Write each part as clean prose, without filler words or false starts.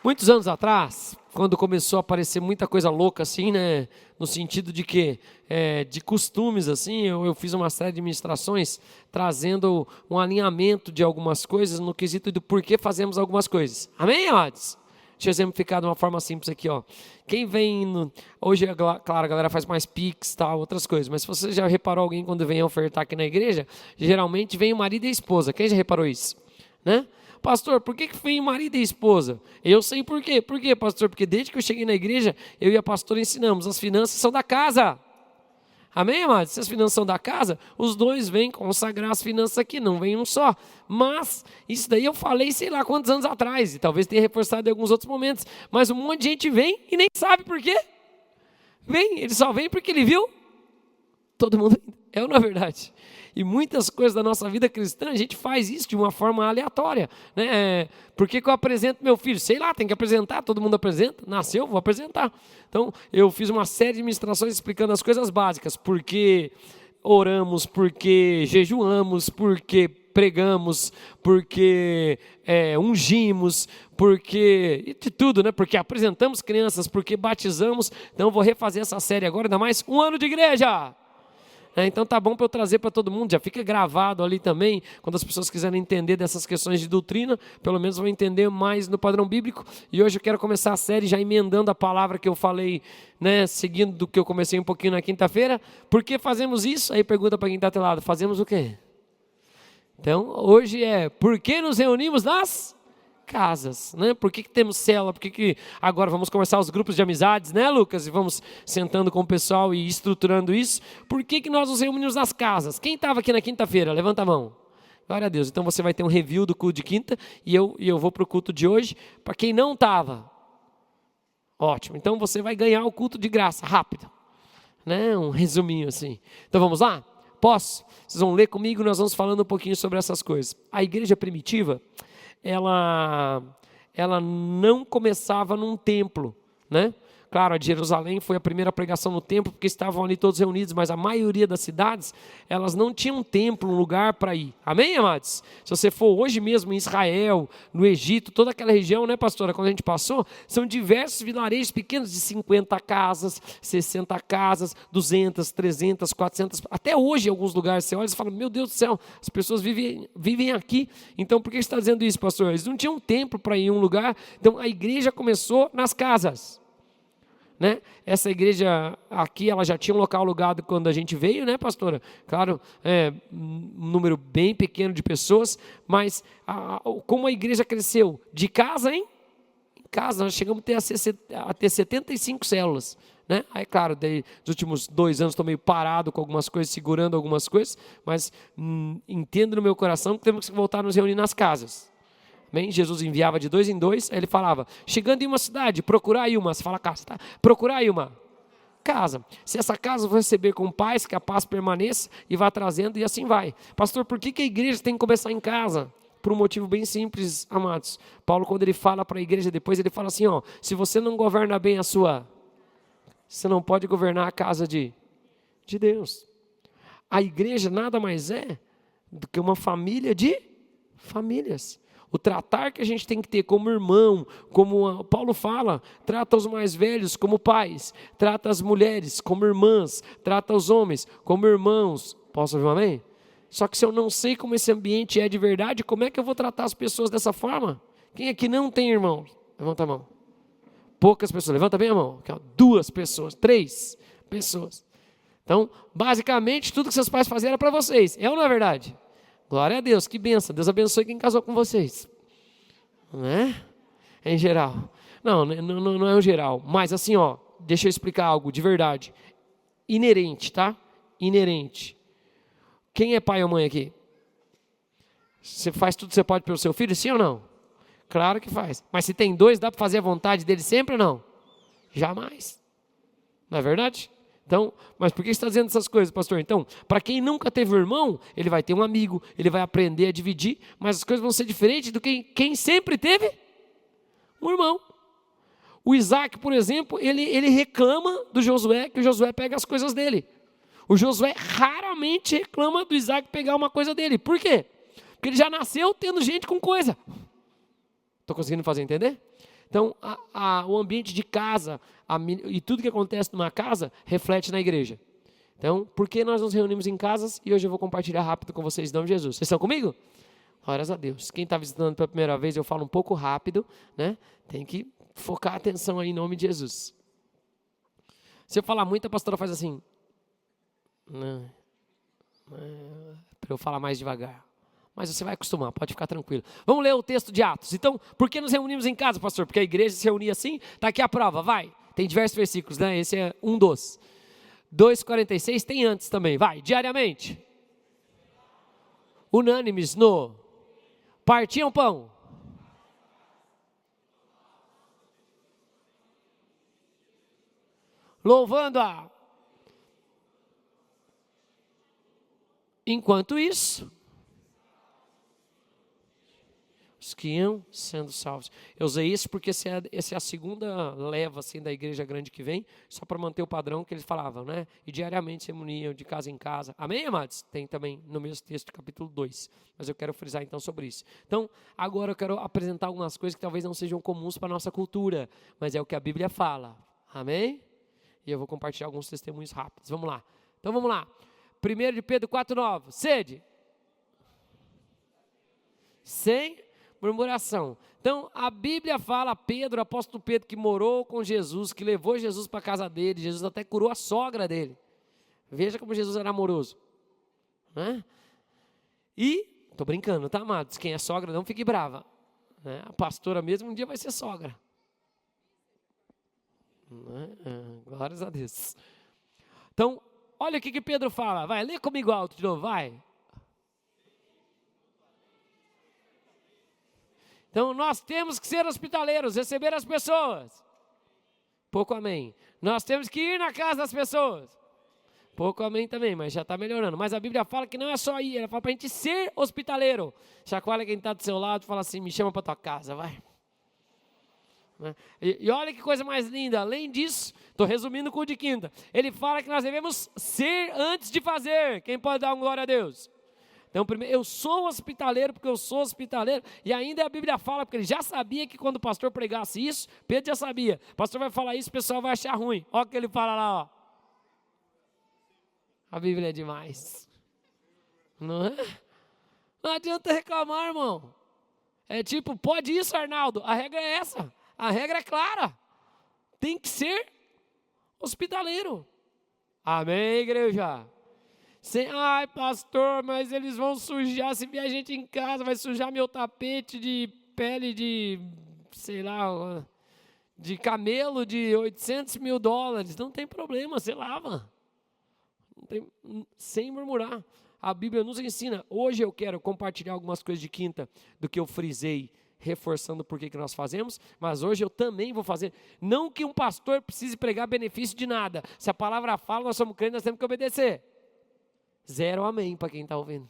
Muitos anos atrás, quando começou a aparecer muita coisa louca assim, né, no sentido de que, de costumes assim, eu fiz uma série de ministrações trazendo um alinhamento de algumas coisas no quesito do porquê fazemos algumas coisas. Amém, amados? Deixa eu exemplificar de uma forma simples aqui, ó. Quem vem, hoje, claro, a galera faz mais pix, tal, outras coisas, mas se você já reparou alguém quando vem ofertar aqui na igreja, geralmente vem o marido e a esposa. Quem já reparou isso? Né? Pastor, por que vem marido e esposa? Eu sei por quê. Por quê, pastor? Porque desde que eu cheguei na igreja, eu e a pastora ensinamos, as finanças são da casa. Amém, amados? Se as finanças são da casa, os dois vêm consagrar as finanças aqui, não vem um só. Mas, isso daí eu falei sei lá quantos anos atrás, e talvez tenha reforçado em alguns outros momentos. Mas um monte de gente vem e nem sabe por quê. Vem, ele só vem porque ele viu todo mundo. É ou não é verdade? E muitas coisas da nossa vida cristã, a gente faz isso de uma forma aleatória, né? Por que eu apresento meu filho? Sei lá, tem que apresentar, todo mundo apresenta. Nasceu, vou apresentar. Então, eu fiz uma série de ministrações explicando as coisas básicas. Por que oramos, por que jejuamos, por que pregamos, porque ungimos, porque de tudo, né? Porque apresentamos crianças, porque batizamos. Então, eu vou refazer essa série agora, ainda mais um ano de igreja. Então tá bom para eu trazer para todo mundo, já fica gravado ali também, quando as pessoas quiserem entender dessas questões de doutrina, pelo menos vão entender mais no padrão bíblico. E hoje eu quero começar a série já emendando a palavra que eu falei, né, seguindo do que eu comecei um pouquinho na quinta-feira. Por que fazemos isso? Aí pergunta para quem está ao teu lado, fazemos o quê? Então hoje por que nos reunimos nas casas, né? Por que temos célula? Por que agora vamos começar os grupos de amizades, né, Lucas? E vamos sentando com o pessoal e estruturando isso. Por que nós nos reunimos nas casas? Quem estava aqui na quinta-feira? Levanta a mão. Glória a Deus. Então você vai ter um review do culto de quinta e eu vou para o culto de hoje. Para quem não estava, ótimo. Então você vai ganhar o culto de graça, rápido, né? Um resuminho assim. Então vamos lá? Posso? Vocês vão ler comigo, nós vamos falando um pouquinho sobre essas coisas. A igreja primitiva, ela não começava num templo, né? Claro, a de Jerusalém foi a primeira pregação no templo, porque estavam ali todos reunidos, mas a maioria das cidades, elas não tinham um templo, um lugar para ir. Amém, amados? Se você for hoje mesmo em Israel, no Egito, toda aquela região, né, pastora, quando a gente passou, são diversos vilarejos pequenos de 50 casas, 60 casas, 200, 300, 400, até hoje em alguns lugares você olha e fala, meu Deus do céu, as pessoas vivem aqui. Então, por que você está dizendo isso, pastor? Eles não tinham um templo para ir em um lugar, então a igreja começou nas casas. Né? Essa igreja aqui, ela já tinha um local alugado quando a gente veio, né, pastora? Claro, um número bem pequeno de pessoas, mas como a igreja cresceu de casa em casa, nós chegamos a ter 75 células, né? Aí, claro, nos últimos 2 anos estou meio parado com algumas coisas, segurando algumas coisas, mas entendo no meu coração que temos que voltar a nos reunir nas casas. Bem, Jesus enviava de 2 em 2, aí ele falava, chegando em uma cidade, procurai uma, você fala casa, tá? Procurai uma casa, se essa casa for receber com paz, que a paz permaneça e vá trazendo e assim vai. Pastor, por que a igreja tem que começar em casa? Por um motivo bem simples, amados. Paulo, quando ele fala para a igreja depois, ele fala assim, ó, se você não governa bem você não pode governar a casa de Deus. A igreja nada mais é do que uma família de famílias. O tratar que a gente tem que ter como irmão, como Paulo fala, trata os mais velhos como pais, trata as mulheres como irmãs, trata os homens como irmãos. Posso ouvir um amém? Só que se eu não sei como esse ambiente é de verdade, como é que eu vou tratar as pessoas dessa forma? Quem aqui não tem irmão? Levanta a mão. Poucas pessoas, levanta bem a mão. 2 pessoas, 3 pessoas. Então, basicamente, tudo que seus pais faziam era para vocês. É ou não é verdade? Glória a Deus, que bênção. Deus abençoe quem casou com vocês. Não é? Em geral. Não é o geral. Mas assim, ó, deixa eu explicar algo de verdade. Inerente, tá? Inerente. Quem é pai ou mãe aqui? Você faz tudo que você pode pelo seu filho, sim ou não? Claro que faz. Mas se tem 2, dá para fazer a vontade dele sempre ou não? Jamais. Não é verdade? Então, mas por que você está dizendo essas coisas, pastor? Então, para quem nunca teve um irmão, ele vai ter um amigo, ele vai aprender a dividir, mas as coisas vão ser diferentes do que quem sempre teve um irmão. O Isaac, por exemplo, ele reclama do Josué, que o Josué pega as coisas dele. O Josué raramente reclama do Isaac pegar uma coisa dele. Por quê? Porque ele já nasceu tendo gente com coisa. Estou conseguindo fazer entender? Então, o ambiente de casa e tudo que acontece numa casa reflete na igreja. Então, por que nós nos reunimos em casas? E hoje eu vou compartilhar rápido com vocês em nome de Jesus. Vocês estão comigo? Glórias a Deus. Quem está visitando pela primeira vez, eu falo um pouco rápido, né? Tem que focar a atenção aí em nome de Jesus. Se eu falar muito, a pastora faz assim. Para eu falar mais devagar. Mas você vai acostumar, pode ficar tranquilo. Vamos ler o texto de Atos. Então, por que nos reunimos em casa, pastor? Porque a igreja se reunia assim? Está aqui a prova, vai. Tem diversos versículos, né? Esse é um dos. 2,46 tem antes também, vai. Diariamente. Unânimes no. Partiam pão. Louvando a. Enquanto isso, os que iam sendo salvos. Eu usei isso porque essa é a segunda leva assim, da igreja grande que vem, só para manter o padrão que eles falavam, né? E diariamente se reuniam de casa em casa. Amém, amados? Tem também no mesmo texto, capítulo 2. Mas eu quero frisar então sobre isso. Então, agora eu quero apresentar algumas coisas que talvez não sejam comuns para a nossa cultura, mas é o que a Bíblia fala. Amém? E eu vou compartilhar alguns testemunhos rápidos. Vamos lá. Então, vamos lá. 1 de Pedro 4,9. Sede. Sem murmuração. Então, a Bíblia fala, Pedro, o apóstolo Pedro, que morou com Jesus, que levou Jesus para a casa dele, Jesus até curou a sogra dele. Veja como Jesus era amoroso. Né? E, estou brincando, tá, amados? Quem é sogra, não fique brava. Né? A pastora mesmo um dia vai ser sogra. Né? Glórias a Deus. Então, olha o que Pedro fala. Vai, lê comigo alto de novo, vai. Então, nós temos que ser hospitaleiros, receber as pessoas. Pouco amém. Nós temos que ir na casa das pessoas. Pouco amém também, mas já está melhorando. Mas a Bíblia fala que não é só ir, ela fala para a gente ser hospitaleiro. Chacoalha quem está do seu lado e fala assim, me chama para tua casa, vai. E olha que coisa mais linda, além disso, estou resumindo com o de quinta, ele fala que nós devemos ser antes de fazer. Quem pode dar uma glória a Deus? Então, primeiro, eu sou hospitaleiro porque eu sou hospitaleiro, e ainda a Bíblia fala, porque ele já sabia que quando o pastor pregasse isso, Pedro já sabia, o pastor vai falar isso, o pessoal vai achar ruim. Olha o que ele fala lá, ó. A Bíblia é demais. Não é? Não adianta reclamar, irmão. É tipo, pode isso, Arnaldo, a regra é essa. A regra é clara, tem que ser hospitaleiro. Amém, igreja? Ai, pastor, mas eles vão sujar, se vier gente em casa, vai sujar meu tapete de pele de, sei lá, de camelo de $800 mil. Não tem problema, você lava. Não tem, sem murmurar. A Bíblia nos ensina. Hoje eu quero compartilhar algumas coisas de quinta do que eu frisei, reforçando por que nós fazemos, mas hoje eu também vou fazer. Não que um pastor precise pregar benefício de nada. Se a palavra fala, nós somos crentes, nós temos que obedecer. 0 amém para quem está ouvindo.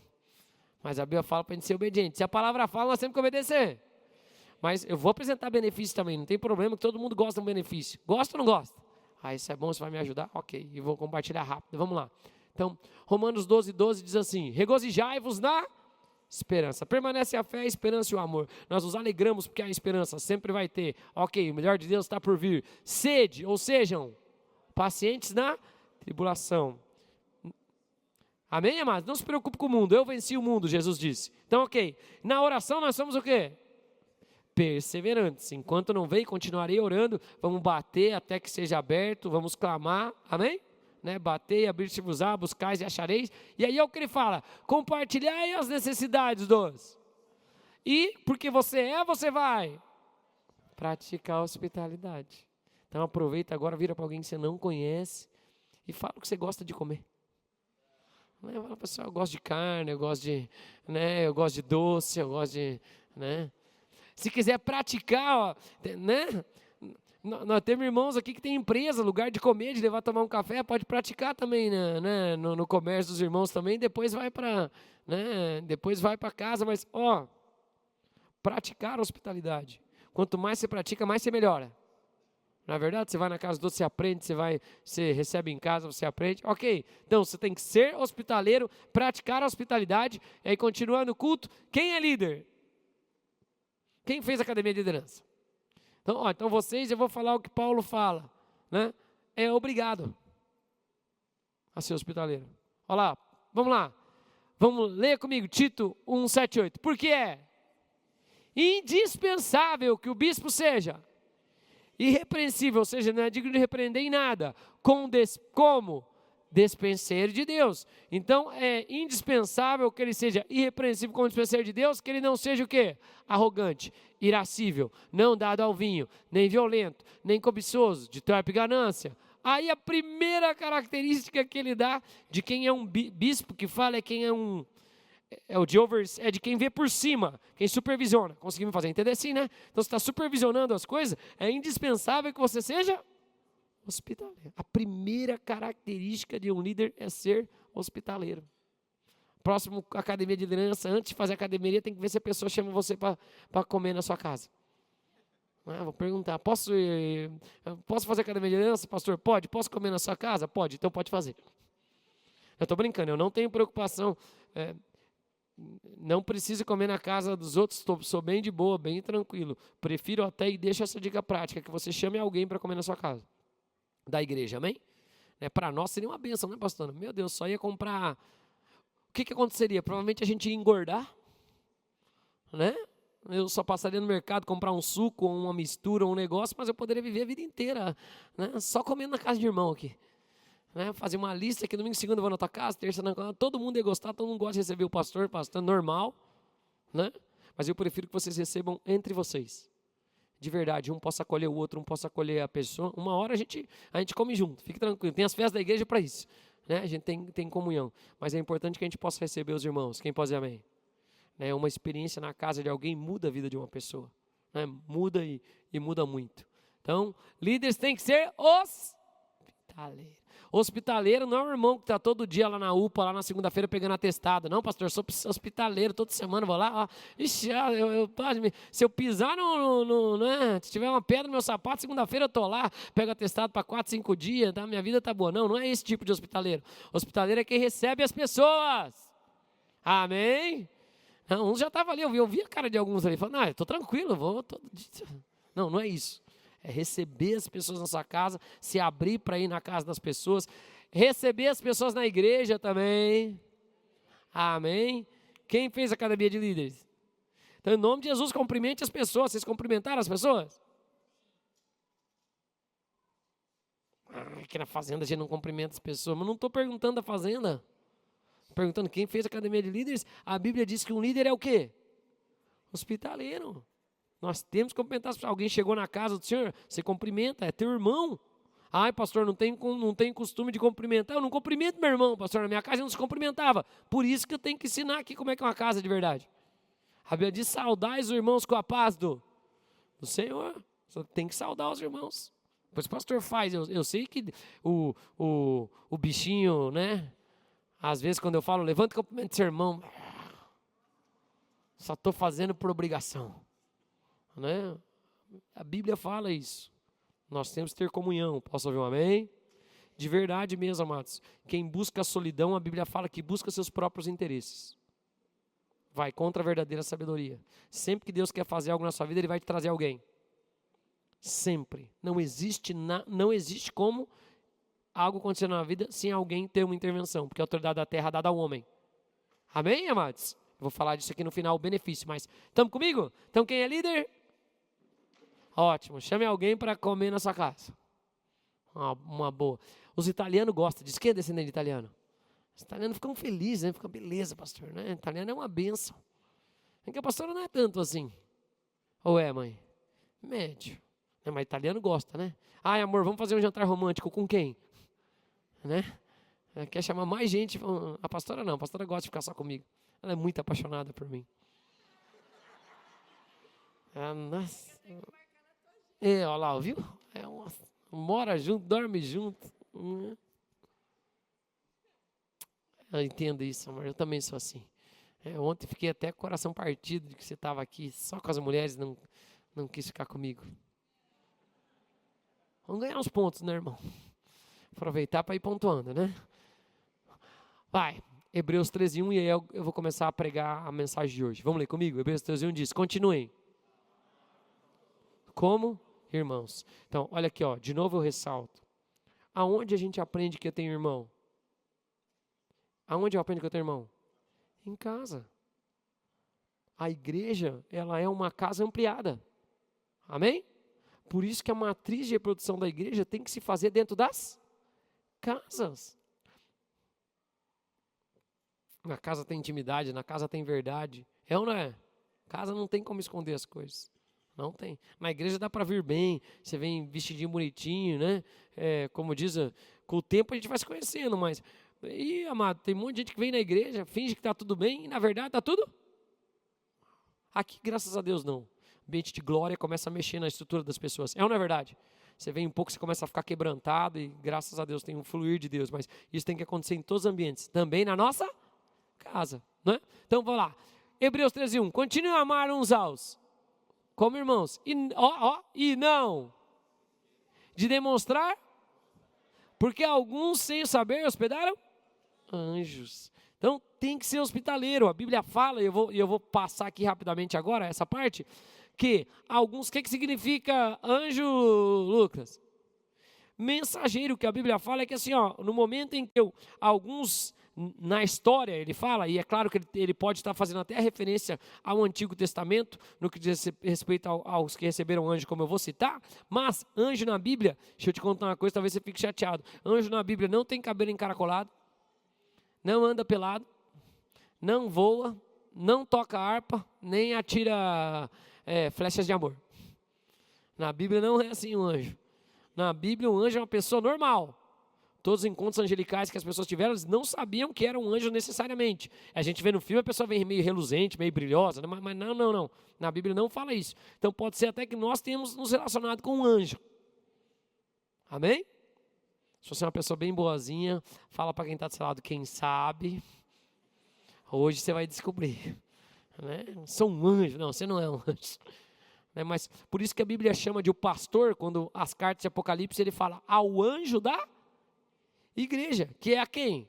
Mas a Bíblia fala para a gente ser obediente. Se a palavra fala, nós temos que obedecer. Mas eu vou apresentar benefício também, não tem problema, que todo mundo gosta de um benefício. Gosta ou não gosta? Isso é bom, você vai me ajudar? Ok, e vou compartilhar rápido, vamos lá. Então, Romanos 12:12 diz assim, regozijai-vos na esperança. Permanece a fé, a esperança e o amor. Nós nos alegramos porque a esperança sempre vai ter. Ok, o melhor de Deus está por vir. Sede, ou sejam, pacientes na tribulação. Amém, amados? Não se preocupe com o mundo. Eu venci o mundo, Jesus disse. Então, ok. Na oração nós somos o quê? Perseverantes. Enquanto não vem, continuarei orando. Vamos bater até que seja aberto. Vamos clamar. Amém? Né? Bater e abrir-se-vos-á, buscais e achareis. E aí é o que ele fala. Compartilhai as necessidades dos. E porque você vai praticar a hospitalidade. Então aproveita agora, vira para alguém que você não conhece e fala o que você gosta de comer. Fala, pessoal, eu gosto de carne, eu gosto de doce, eu gosto de, né? Se quiser praticar, ó, né? Nós temos irmãos aqui que tem empresa, lugar de comer, de levar tomar um café, pode praticar também, né? No comércio dos irmãos também, depois vai para, né? Depois vai para casa, mas praticar a hospitalidade. Quanto mais você pratica, mais você melhora. Na verdade, você vai na casa do outro, você aprende, você recebe em casa, você aprende. Ok, então você tem que ser hospitaleiro, praticar a hospitalidade, e aí continuando o culto. Quem é líder? Quem fez a academia de liderança? Então vocês, eu vou falar o que Paulo fala, né? É obrigado a ser hospitaleiro. Olha lá, vamos lá. Vamos ler comigo, Tito 1:7-8. Porque é indispensável que o bispo seja irrepreensível, ou seja, não é digno de repreender em nada, como despenseiro de Deus. Então é indispensável que ele seja irrepreensível como despenseiro de Deus, que ele não seja o quê? Arrogante, irascível, não dado ao vinho, nem violento, nem cobiçoso, de torpe ganância. Aí a primeira característica que ele dá de quem é um bispo, que fala é quem é um... É de quem vê por cima, quem supervisiona. Conseguimos fazer entender assim, né? Então você está supervisionando as coisas, é indispensável que você seja hospitaleiro. A primeira característica de um líder é ser hospitaleiro. Próximo academia de liderança, antes de fazer academia, tem que ver se a pessoa chama você para comer na sua casa. Vou perguntar, posso fazer academia de liderança, pastor? Pode. Posso comer na sua casa? Pode, então pode fazer. Eu estou brincando, eu não tenho preocupação. Não preciso comer na casa dos outros, sou bem de boa, bem tranquilo. Prefiro até, e deixo essa dica prática, que você chame alguém para comer na sua casa, da igreja, amém? Para nós seria uma bênção, né, pastor? Meu Deus, só ia comprar... O que aconteceria? Provavelmente a gente ia engordar, né? Eu só passaria no mercado, comprar um suco, ou uma mistura, ou um negócio, mas eu poderia viver a vida inteira, né? Só comendo na casa de irmão aqui. Né, fazer uma lista que domingo e segunda eu vou na tua casa, terça na casa, todo mundo ia gostar, todo mundo gosta de receber o pastor normal, né? Mas eu prefiro que vocês recebam entre vocês, de verdade, um possa acolher o outro, um possa acolher a pessoa, uma hora a gente come junto, fique tranquilo, tem as festas da igreja para isso, né? A gente tem comunhão, mas é importante que a gente possa receber os irmãos, quem pode dizer amém? Né, uma experiência na casa de alguém muda a vida de uma pessoa, né? Muda e muda muito. Então, líderes têm que ser hospitaleiros. Hospitaleiro não é um irmão que está todo dia lá na UPA, lá na segunda-feira pegando atestado. Não, pastor, eu sou hospitaleiro, toda semana vou lá. Ó. Ixi, se eu pisar né, se tiver uma pedra no meu sapato, segunda-feira eu estou lá, pego atestado para 4, 5 dias, tá? Minha vida está boa. Não é esse tipo de hospitaleiro. Hospitaleiro é quem recebe as pessoas. Amém? Não, uns já estavam ali, eu vi a cara de alguns ali, falando, eu estou tranquilo, vou todo dia. Não é isso. É receber as pessoas na sua casa, se abrir para ir na casa das pessoas, receber as pessoas na igreja também. Amém? Quem fez a academia de líderes? Então, em nome de Jesus, cumprimente as pessoas. Vocês cumprimentaram as pessoas? Aqui na fazenda a gente não cumprimenta as pessoas, mas não estou perguntando da fazenda. Estou perguntando quem fez a academia de líderes. A Bíblia diz que um líder é o quê? Hospitaleiro. Nós temos que cumprimentar as pessoas. Alguém chegou na casa do Senhor, você cumprimenta, é teu irmão. Ai, pastor, não tem costume de cumprimentar. Eu não cumprimento meu irmão, pastor. Na minha casa não se cumprimentava. Por isso que eu tenho que ensinar aqui como é que é uma casa de verdade. A Bíblia diz, saudai os irmãos com a paz do Senhor. Você tem que saudar os irmãos. Pois o pastor faz. Eu sei que o bichinho, né? Às vezes quando eu falo, levanta e cumprimenta seu irmão. Só estou fazendo por obrigação. Né? A Bíblia fala isso. Nós temos que ter comunhão. Posso ouvir um amém? De verdade mesmo, amados. Quem busca a solidão, a Bíblia fala que busca seus próprios interesses. Vai contra a verdadeira sabedoria. Sempre que Deus quer fazer algo na sua vida, Ele vai te trazer alguém. Sempre. Não existe como algo acontecer na vida sem alguém ter uma intervenção. Porque a autoridade da terra é dada ao homem. Amém, amados? Eu vou falar disso aqui no final, o benefício. Mas, estamos comigo? Então, quem é líder? Ótimo, chame alguém para comer na sua casa. Uma boa. Os italianos gostam disso. Quem é descendente de italiano? Os italianos ficam felizes, né? Ficam, beleza, pastor. Né? Italiano é uma bênção. É que a pastora não é tanto assim. Ou é, mãe? Médio. Mas italiano gosta, né? Ai, amor, vamos fazer um jantar romântico com quem? Né? Quer chamar mais gente. A pastora não, a pastora gosta de ficar só comigo. Ela é muito apaixonada por mim. Nossa. Olha lá, viu? Mora junto, dorme junto. Eu entendo isso, amor. Eu também sou assim. Ontem fiquei até com o coração partido de que você estava aqui só com as mulheres e não quis ficar comigo. Vamos ganhar uns pontos, né, irmão? Aproveitar para ir pontuando, né? Vai, Hebreus 13:1, e aí eu vou começar a pregar a mensagem de hoje. Vamos ler comigo? Hebreus 13:1 diz, continuem. Como irmãos. Então, olha aqui, ó, de novo eu ressalto. Aonde a gente aprende que eu tenho irmão? Aonde eu aprendo que eu tenho irmão? Em casa. A igreja, ela é uma casa ampliada. Amém? Por isso que a matriz de reprodução da igreja tem que se fazer dentro das casas. Na casa tem intimidade, na casa tem verdade. É ou não é? Casa não tem como esconder as coisas. Não tem. Na igreja dá para vir bem, você vem vestidinho bonitinho, né? Como diz, com o tempo a gente vai se conhecendo, mas... Ih, amado, tem um monte de gente que vem na igreja, finge que está tudo bem, e na verdade está tudo... Aqui, graças a Deus, não. O ambiente de glória começa a mexer na estrutura das pessoas. É ou não é verdade? Você vem um pouco, você começa a ficar quebrantado, e graças a Deus tem um fluir de Deus, mas isso tem que acontecer em todos os ambientes, também na nossa casa, né? Então, vamos lá. Hebreus 13:1. Continue a amar uns aos como irmãos. E não de demonstrar, porque alguns, sem saber, hospedaram anjos. Então, tem que ser hospitaleiro. A Bíblia fala, e eu vou passar aqui rapidamente agora, essa parte, que alguns, o que significa anjo, Lucas? Mensageiro, que a Bíblia fala é que assim, ó, no momento em que alguns, na história ele fala, e é claro que ele pode estar fazendo até a referência ao Antigo Testamento, no que diz respeito aos que receberam anjo, como eu vou citar, mas anjo na Bíblia, deixa eu te contar uma coisa, talvez você fique chateado, anjo na Bíblia não tem cabelo encaracolado, não anda pelado, não voa, não toca harpa, nem atira flechas de amor. Na Bíblia não é assim um anjo. Na Bíblia, um anjo é uma pessoa normal. Todos os encontros angelicais que as pessoas tiveram, eles não sabiam que era um anjo necessariamente. A gente vê no filme, a pessoa vem meio reluzente, meio brilhosa, mas não. Na Bíblia não fala isso. Então pode ser até que nós tenhamos nos relacionado com um anjo. Amém? Se você é uma pessoa bem boazinha, fala para quem está do seu lado, quem sabe, hoje você vai descobrir. Né? Sou um anjo. Não, você não é um anjo. Mas por isso que a Bíblia chama de o pastor, quando as cartas de Apocalipse, ele fala ao anjo da igreja, que é a quem?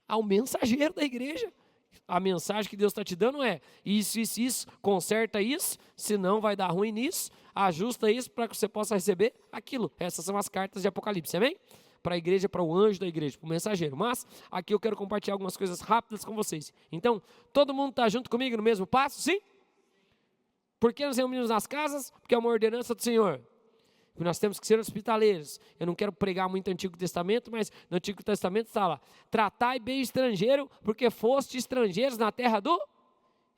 Ao mensageiro da igreja. A mensagem que Deus está te dando é isso, conserta isso, senão vai dar ruim nisso, ajusta isso para que você possa receber aquilo. Essas são as cartas de Apocalipse, amém? Para a igreja, para o anjo da igreja, para o mensageiro. Mas aqui eu quero compartilhar algumas coisas rápidas com vocês. Então, todo mundo está junto comigo no mesmo passo, sim? Por que nos reunimos nas casas? Porque é uma ordenança do Senhor. Nós temos que ser hospitaleiros. Eu não quero pregar muito Antigo Testamento, mas no Antigo Testamento está lá: tratai bem o estrangeiro, porque foste estrangeiros na terra do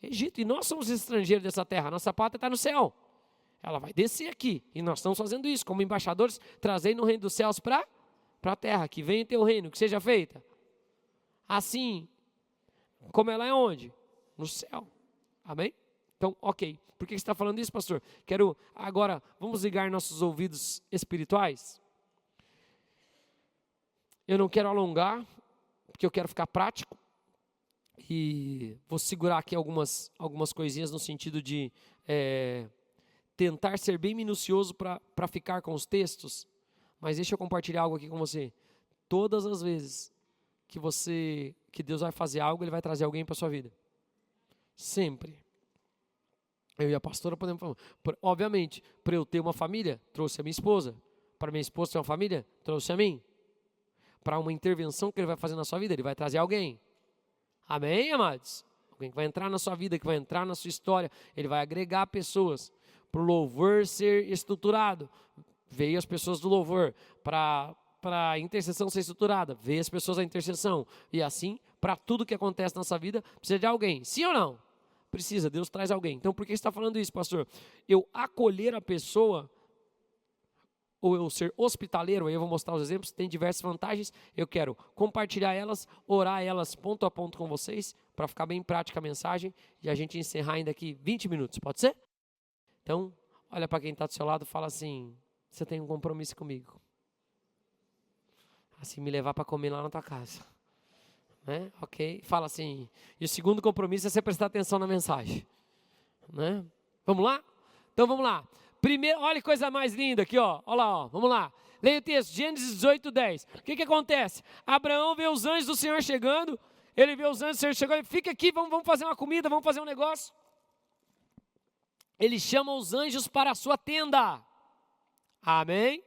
Egito. E nós somos estrangeiros dessa terra. Nossa pátria está no céu. Ela vai descer aqui. E nós estamos fazendo isso, como embaixadores, trazendo o reino dos céus para a terra. Que venha o teu reino, que seja feita assim, como ela é onde? No céu. Amém? Então, ok. Por que você está falando isso, pastor? Quero agora, vamos ligar nossos ouvidos espirituais. Eu não quero alongar, porque eu quero ficar prático. E vou segurar aqui algumas coisinhas no sentido de tentar ser bem minucioso para ficar com os textos. Mas deixa eu compartilhar algo aqui com você. Todas as vezes que Deus vai fazer algo, Ele vai trazer alguém para a sua vida. Sempre. Eu e a pastora podemos falar. Obviamente, para eu ter uma família, trouxe a minha esposa. Para minha esposa ter uma família, trouxe a mim. Para uma intervenção que Ele vai fazer na sua vida, Ele vai trazer alguém. Amém, amados? Alguém que vai entrar na sua vida, que vai entrar na sua história. Ele vai agregar pessoas. Para o louvor ser estruturado, veio as pessoas do louvor. Para a intercessão ser estruturada, veio as pessoas da intercessão. E assim, para tudo que acontece na nossa vida, precisa de alguém. Sim ou não? Precisa, Deus traz alguém. Então, por que você está falando isso, pastor? Eu acolher a pessoa, ou eu ser hospitaleiro, aí eu vou mostrar os exemplos, tem diversas vantagens. Eu quero compartilhar elas, orar elas ponto a ponto com vocês, para ficar bem prática a mensagem, e a gente encerrar ainda aqui 20 minutos, pode ser? Então, olha para quem está do seu lado e fala assim: você tem um compromisso comigo. Assim, me levar para comer lá na tua casa. Né? Ok, fala assim. E o segundo compromisso é você prestar atenção na mensagem, né? Vamos lá? Então vamos lá. Primeiro, olha que coisa mais linda aqui, ó. Olha lá, ó. Vamos lá. Leia o texto, Gênesis 18:10. O que acontece? Abraão vê os anjos do Senhor chegando. Ele vê os anjos do Senhor chegando. Fica aqui, vamos fazer uma comida, vamos fazer um negócio. Ele chama os anjos para a sua tenda. Amém?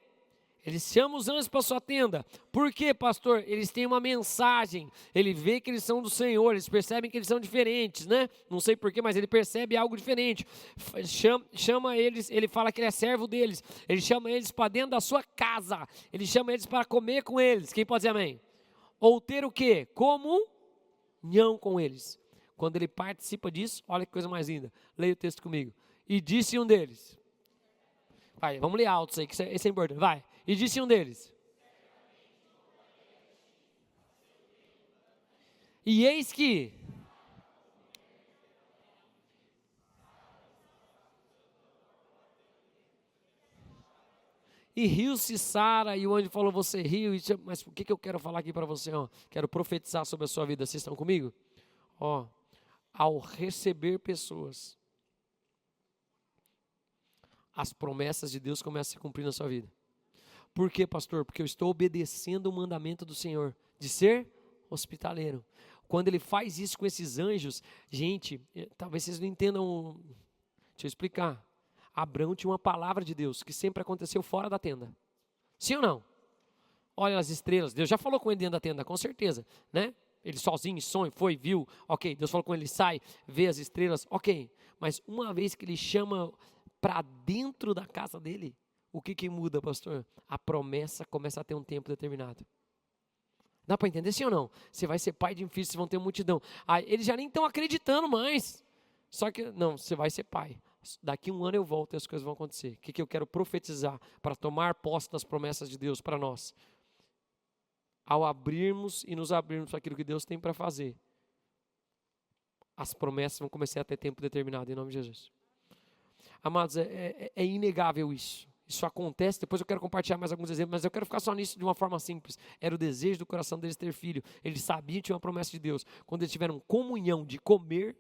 Ele chama os anjos para sua tenda. Por quê, pastor? Eles têm uma mensagem. Ele vê que eles são do Senhor. Eles percebem que eles são diferentes, né? Não sei porquê, mas ele percebe algo diferente. Chama eles, ele fala que ele é servo deles. Ele chama eles para dentro da sua casa. Ele chama eles para comer com eles. Quem pode dizer amém? Ou ter o quê? Comunhão com eles. Quando ele participa disso, olha que coisa mais linda. Leia o texto comigo. E disse um deles. Vai, vamos ler alto isso aí, que isso é importante. Vai. E disse um deles. E eis que. E riu-se Sara, e o anjo falou, você riu, mas o que eu quero falar aqui para você? Ó, quero profetizar sobre a sua vida, vocês estão comigo? Ó, ao receber pessoas, as promessas de Deus começam a se cumprir na sua vida. Por quê, pastor? Porque eu estou obedecendo o mandamento do Senhor, de ser hospitaleiro. Quando ele faz isso com esses anjos, gente, talvez vocês não entendam, deixa eu explicar. Abraão tinha uma palavra de Deus, que sempre aconteceu fora da tenda. Sim ou não? Olha as estrelas, Deus já falou com ele dentro da tenda, com certeza, né? Ele sozinho, sonho, foi, viu, ok. Deus falou com ele, sai, vê as estrelas, ok. Mas uma vez que ele chama para dentro da casa dele, o que muda, pastor? A promessa começa a ter um tempo determinado. Dá para entender, sim ou não? Você vai ser pai de filhos, vocês vão ter uma multidão. Aí, eles já nem estão acreditando mais. Só que, não, você vai ser pai. Daqui um ano eu volto e as coisas vão acontecer. O que eu quero profetizar para tomar posse das promessas de Deus para nós? Ao abrirmos e nos abrirmos para aquilo que Deus tem para fazer, as promessas vão começar a ter tempo determinado, em nome de Jesus. Amados, é inegável isso. Isso acontece, depois eu quero compartilhar mais alguns exemplos, mas eu quero ficar só nisso de uma forma simples. Era o desejo do coração deles ter filho. Eles sabiam que tinha uma promessa de Deus. Quando eles tiveram comunhão de comer,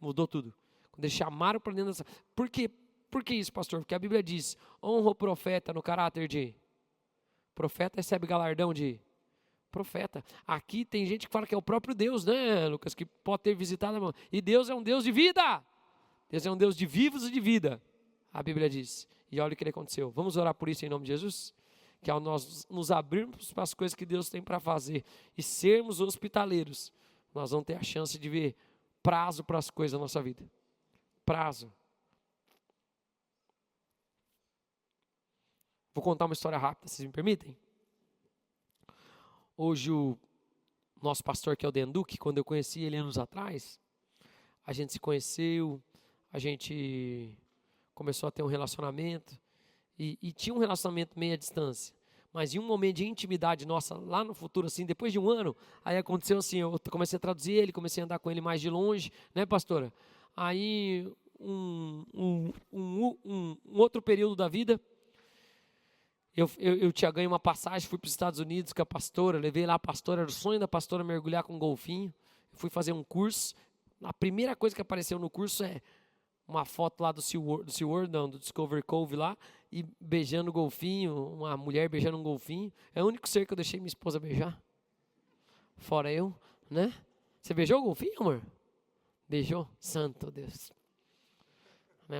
mudou tudo. Quando eles chamaram para dentro dessa... Por quê? Por que isso, pastor? Porque a Bíblia diz, honra o profeta no caráter de... Profeta recebe galardão de... Profeta. Aqui tem gente que fala que é o próprio Deus, né, Lucas? Que pode ter visitado. E Deus é um Deus de vida. Deus é um Deus de vivos e de vida. A Bíblia diz. E olha o que aconteceu. Vamos orar por isso em nome de Jesus? Que ao nós nos abrirmos para as coisas que Deus tem para fazer e sermos hospitaleiros, nós vamos ter a chance de ver prazo para as coisas da nossa vida. Prazo. Vou contar uma história rápida, vocês me permitem? Hoje o nosso pastor, que é o Denduque, quando eu conheci ele anos atrás, a gente se conheceu, a gente começou a ter um relacionamento, e tinha um relacionamento meio à distância, mas em um momento de intimidade nossa, lá no futuro, assim, depois de um ano, aí aconteceu assim, eu comecei a traduzir ele, comecei a andar com ele mais de longe, né, pastora? Aí, um outro período da vida, eu tinha ganho uma passagem, fui para os Estados Unidos com a pastora, levei lá a pastora, era o sonho da pastora mergulhar com um golfinho, fui fazer um curso, a primeira coisa que apareceu no curso é uma foto lá do Discovery Cove lá, e beijando o golfinho, uma mulher beijando um golfinho, é o único ser que eu deixei minha esposa beijar, fora eu, né? Você beijou o golfinho, amor? Beijou? Santo Deus.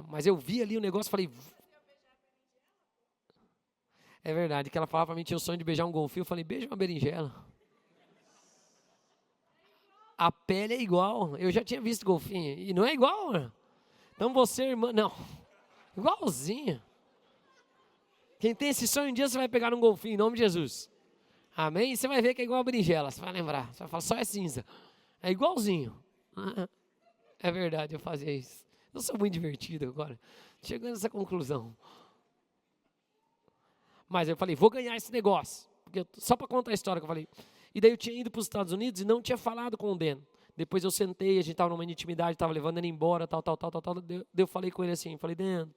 Mas eu vi ali o negócio e falei... É verdade, que ela falava para mim, tinha o sonho de beijar um golfinho, eu falei, beija uma berinjela. A pele é igual, eu já tinha visto golfinho, e não é igual, mano. Então você, irmã, não, igualzinho. Quem tem esse sonho, um dia você vai pegar um golfinho, em nome de Jesus. Amém? E você vai ver que é igual a berinjela, você vai lembrar, você vai falar, só é cinza. É igualzinho. É verdade, eu fazia isso. Eu sou muito divertido agora, chegando nessa conclusão. Mas eu falei, vou ganhar esse negócio. Porque só para contar a história que eu falei. E daí eu tinha ido para os Estados Unidos e não tinha falado com o Dan. Depois eu sentei, a gente estava numa intimidade, estava levando ele embora, tal. Daí eu falei com ele assim, falei, Dan,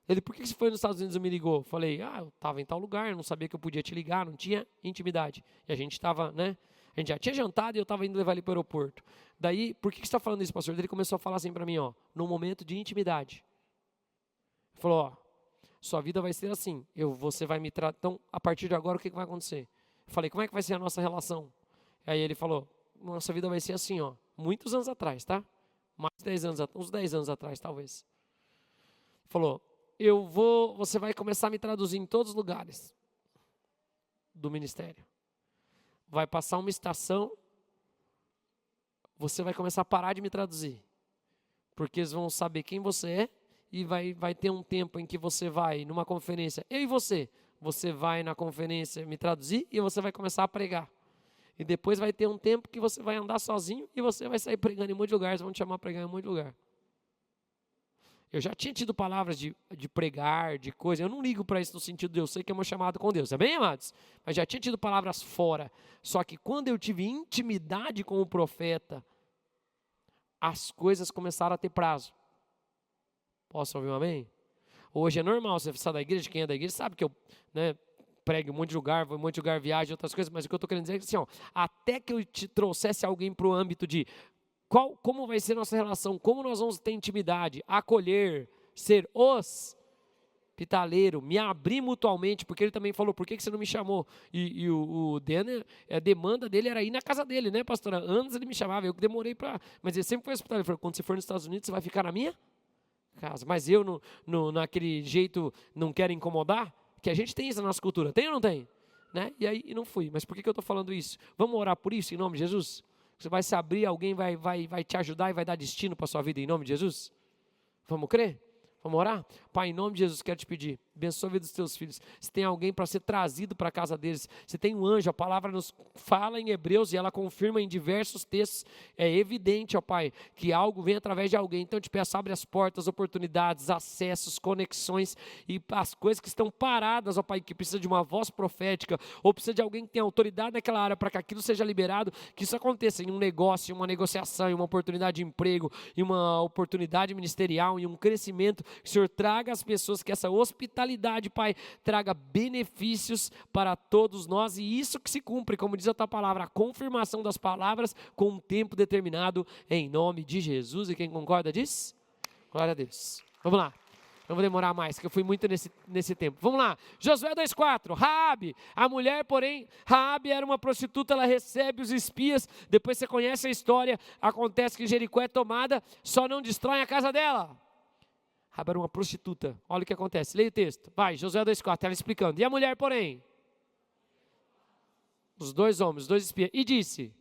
ele, por que você foi nos Estados Unidos e me ligou? Falei, eu estava em tal lugar, não sabia que eu podia te ligar, não tinha intimidade. E a gente estava, né, a gente já tinha jantado e eu estava indo levar ele para o aeroporto. Daí, por que você está falando isso, pastor? Daí ele começou a falar assim para mim, num momento de intimidade. Ele falou, sua vida vai ser assim, você vai me tratar, então a partir de agora o que vai acontecer? Eu falei, como é que vai ser a nossa relação? Aí ele falou, nossa vida vai ser assim, muitos anos atrás, tá? Mais de 10 anos, uns 10 anos atrás talvez. Falou, você vai começar a me traduzir em todos os lugares do ministério. Vai passar uma estação, você vai começar a parar de me traduzir. Porque eles vão saber quem você é e vai ter um tempo em que você vai numa conferência, eu e você vai na conferência me traduzir e você vai começar a pregar. E depois vai ter um tempo que você vai andar sozinho e você vai sair pregando em um monte de lugares, vão te chamar a pregar em um monte de lugar. Eu já tinha tido palavras de pregar, de coisa, eu não ligo para isso no sentido de eu sei que é meu chamado com Deus, é bem, amados? Mas já tinha tido palavras fora, só que quando eu tive intimidade com o profeta, as coisas começaram a ter prazo. Posso ouvir um amém? Hoje é normal, você sai da igreja, quem é da igreja sabe que eu prego em um monte de lugar, vou em um monte de lugar, viagem, outras coisas, mas o que eu estou querendo dizer é que assim, até que eu te trouxesse alguém para o âmbito de como vai ser nossa relação, como nós vamos ter intimidade, acolher, ser hospitaleiro, me abrir mutualmente, porque ele também falou, por que você não me chamou? E o Dan, a demanda dele era ir na casa dele, né, pastora? Antes ele me chamava, eu demorei para... Mas ele sempre foi hospitaleiro, ele falou, quando você for nos Estados Unidos, você vai ficar na minha casa. Mas eu, naquele jeito, não quero incomodar, que a gente tem isso na nossa cultura, tem ou não tem? Né? E aí não fui, mas por que eu estou falando isso? Vamos orar por isso, em nome de Jesus? Você vai se abrir, alguém vai te ajudar e vai dar destino para a sua vida, em nome de Jesus? Vamos crer? Vamos orar? Pai, em nome de Jesus, quero te pedir, abençoa a vida dos teus filhos. Se tem alguém para ser trazido para a casa deles, se tem um anjo, a palavra nos fala em Hebreus e ela confirma em diversos textos, é evidente, ó Pai, que algo vem através de alguém. Então eu te peço, abre as portas, oportunidades, acessos, conexões e as coisas que estão paradas, ó Pai, que precisa de uma voz profética, ou precisa de alguém que tenha autoridade naquela área para que aquilo seja liberado, que isso aconteça em um negócio, em uma negociação, em uma oportunidade de emprego, em uma oportunidade ministerial, em um crescimento. Que o Senhor traga às pessoas, que essa hospitalidade, Pai, traga benefícios para todos nós, e isso que se cumpre, como diz a tua palavra, a confirmação das palavras com um tempo determinado, em nome de Jesus. E quem concorda diz? Glória a Deus. Vamos lá. Não vou demorar mais, que eu fui muito nesse tempo. Vamos lá. Josué 2,4. Raabe, a mulher, porém, Raabe era uma prostituta, ela recebe os espias. Depois você conhece a história. Acontece que Jericó é tomada, só não destrói a casa dela. Raabe era uma prostituta. Olha o que acontece. Leia o texto. Vai, Josué 2,4, ela explicando. E a mulher, porém? Os dois homens, os dois espias. E disse,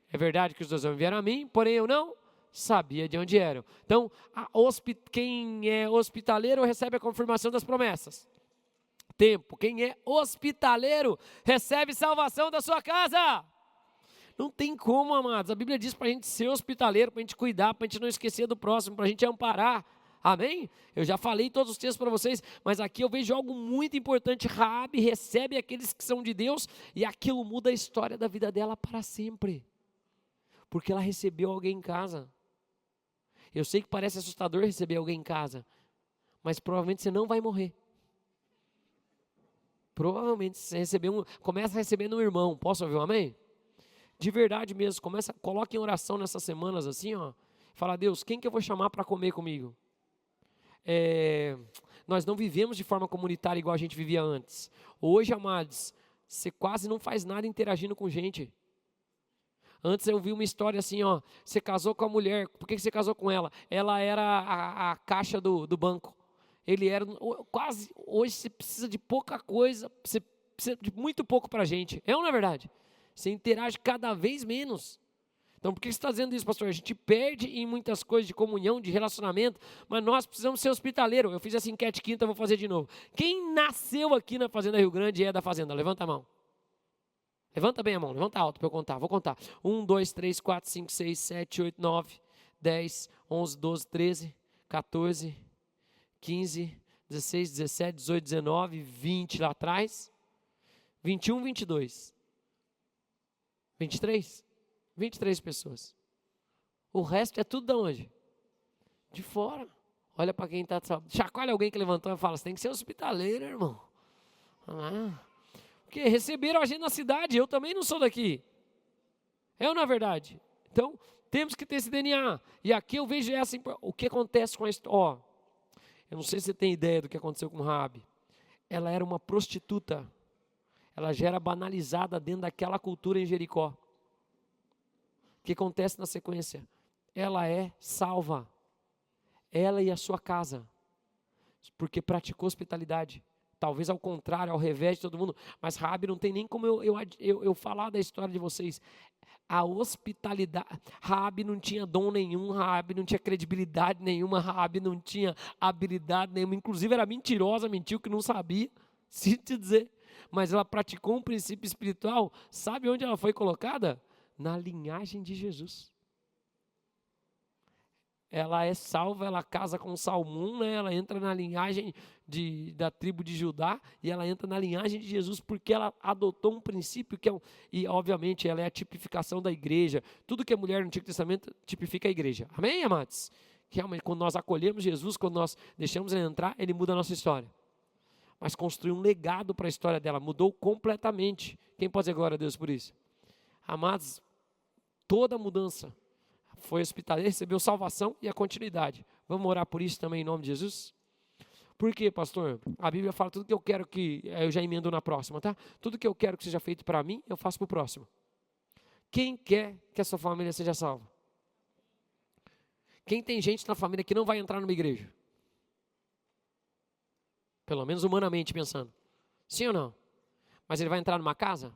é verdade que os dois homens vieram a mim, porém eu não sabia de onde eram. Então, quem é hospitaleiro recebe a confirmação das promessas. Tempo. Quem é hospitaleiro recebe salvação da sua casa. Não tem como, amados. A Bíblia diz para a gente ser hospitaleiro, para a gente cuidar, para a gente não esquecer do próximo, para a gente amparar. Amém? Eu já falei todos os textos para vocês, mas aqui eu vejo algo muito importante. Raabe recebe aqueles que são de Deus e aquilo muda a história da vida dela para sempre. Porque ela recebeu alguém em casa. Eu sei que parece assustador receber alguém em casa, mas provavelmente você não vai morrer. Provavelmente você começa recebendo um irmão. Posso ouvir um amém? De verdade mesmo, coloque em oração nessas semanas assim, ó. Fala, Deus, quem que eu vou chamar para comer comigo? Nós não vivemos de forma comunitária igual a gente vivia antes. Hoje, amados, você quase não faz nada interagindo com gente. Antes eu vi uma história assim, ó, você casou com a mulher, por que você casou com ela? Ela era a caixa do banco. Ele era quase, hoje você precisa de pouca coisa, você precisa de muito pouco para a gente. É ou não é verdade? Você interage cada vez menos. Então, por que você está dizendo isso, pastor? A gente perde em muitas coisas de comunhão, de relacionamento, mas nós precisamos ser hospitaleiro. Eu fiz essa enquete quinta, vou fazer de novo. Quem nasceu aqui na Fazenda Rio Grande e é da Fazenda? Levanta a mão. Levanta bem a mão, levanta alto para eu contar. Vou contar. 1, 2, 3, 4, 5, 6, 7, 8, 9, 10, 11, 12, 13, 14, 15, 16, 17, 18, 19, 20 lá atrás. 21, 22. 23? 23 pessoas. O resto é tudo de onde? De fora. Olha para quem está... Chacoalha alguém que levantou e fala, você tem que ser hospitaleiro, irmão. Porque receberam a gente na cidade, eu também não sou daqui. É ou não é verdade? Então, temos que ter esse DNA. E aqui eu vejo o que acontece com a história. Eu não sei se você tem ideia do que aconteceu com Raabe. Ela era uma prostituta. Ela já era banalizada dentro daquela cultura em Jericó. O que acontece na sequência? Ela é salva. Ela e a sua casa. porque praticou hospitalidade. Talvez ao contrário, ao revés de todo mundo. Mas Raabe não tem nem como eu falar da história de vocês. A hospitalidade, Raabe não tinha dom nenhum, Raabe não tinha credibilidade nenhuma, Raabe não tinha habilidade nenhuma, inclusive era mentirosa, mentiu que não sabia, se te dizer. Mas ela praticou um princípio espiritual, sabe onde ela foi colocada? Na linhagem de Jesus. Ela é salva, ela casa com Salmão, né? Ela entra na linhagem da tribo de Judá e ela entra na linhagem de Jesus porque ela adotou um princípio que e obviamente ela é a tipificação da igreja. Tudo que é mulher no Antigo Testamento tipifica a igreja. Amém, amados? Que realmente quando nós acolhemos Jesus, quando nós deixamos ele entrar, ele muda a nossa história. Mas construiu um legado para a história dela, mudou completamente. Quem pode dizer glória a Deus por isso? Amados, toda mudança foi hospitaleiro, recebeu salvação e a continuidade. Vamos orar por isso também em nome de Jesus? Por quê, pastor? A Bíblia fala tudo que eu quero que, eu já emendo na próxima, tá? Tudo que eu quero que seja feito para mim, eu faço para o próximo. Quem quer que a sua família seja salva? Quem tem gente na família que não vai entrar numa igreja? Pelo menos humanamente pensando. Sim ou não? Mas ele vai entrar numa casa?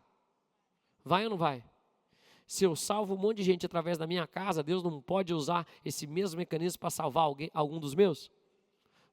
Vai ou não vai? Se eu salvo um monte de gente através da minha casa, Deus não pode usar esse mesmo mecanismo para salvar algum dos meus?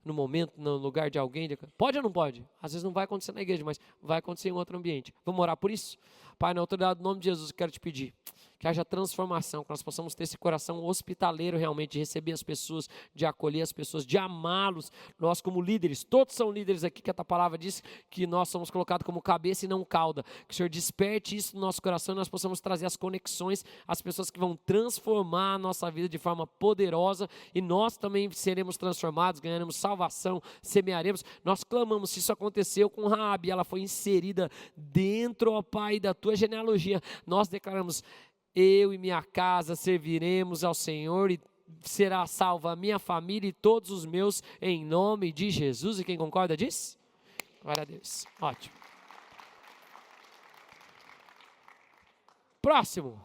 No momento, no lugar de alguém? Pode ou não pode? Às vezes não vai acontecer na igreja, mas vai acontecer em outro ambiente. Vamos orar por isso? Pai, na autoridade do nome de Jesus, eu quero te pedir que haja transformação, que nós possamos ter esse coração hospitaleiro realmente, de receber as pessoas, de acolher as pessoas, de amá-los. Nós como líderes, todos são líderes aqui, que a tua palavra diz que nós somos colocados como cabeça e não cauda. Que o Senhor desperte isso no nosso coração e nós possamos trazer as conexões, as pessoas que vão transformar a nossa vida de forma poderosa e nós também seremos transformados, ganharemos salvação, semearemos. Nós clamamos, se isso aconteceu com Raabe, ela foi inserida dentro, ó Pai, da tua genealogia. Nós declaramos: eu e minha casa serviremos ao Senhor e será salva a minha família e todos os meus, em nome de Jesus. E quem concorda diz? Glória a Deus. Ótimo. Próximo.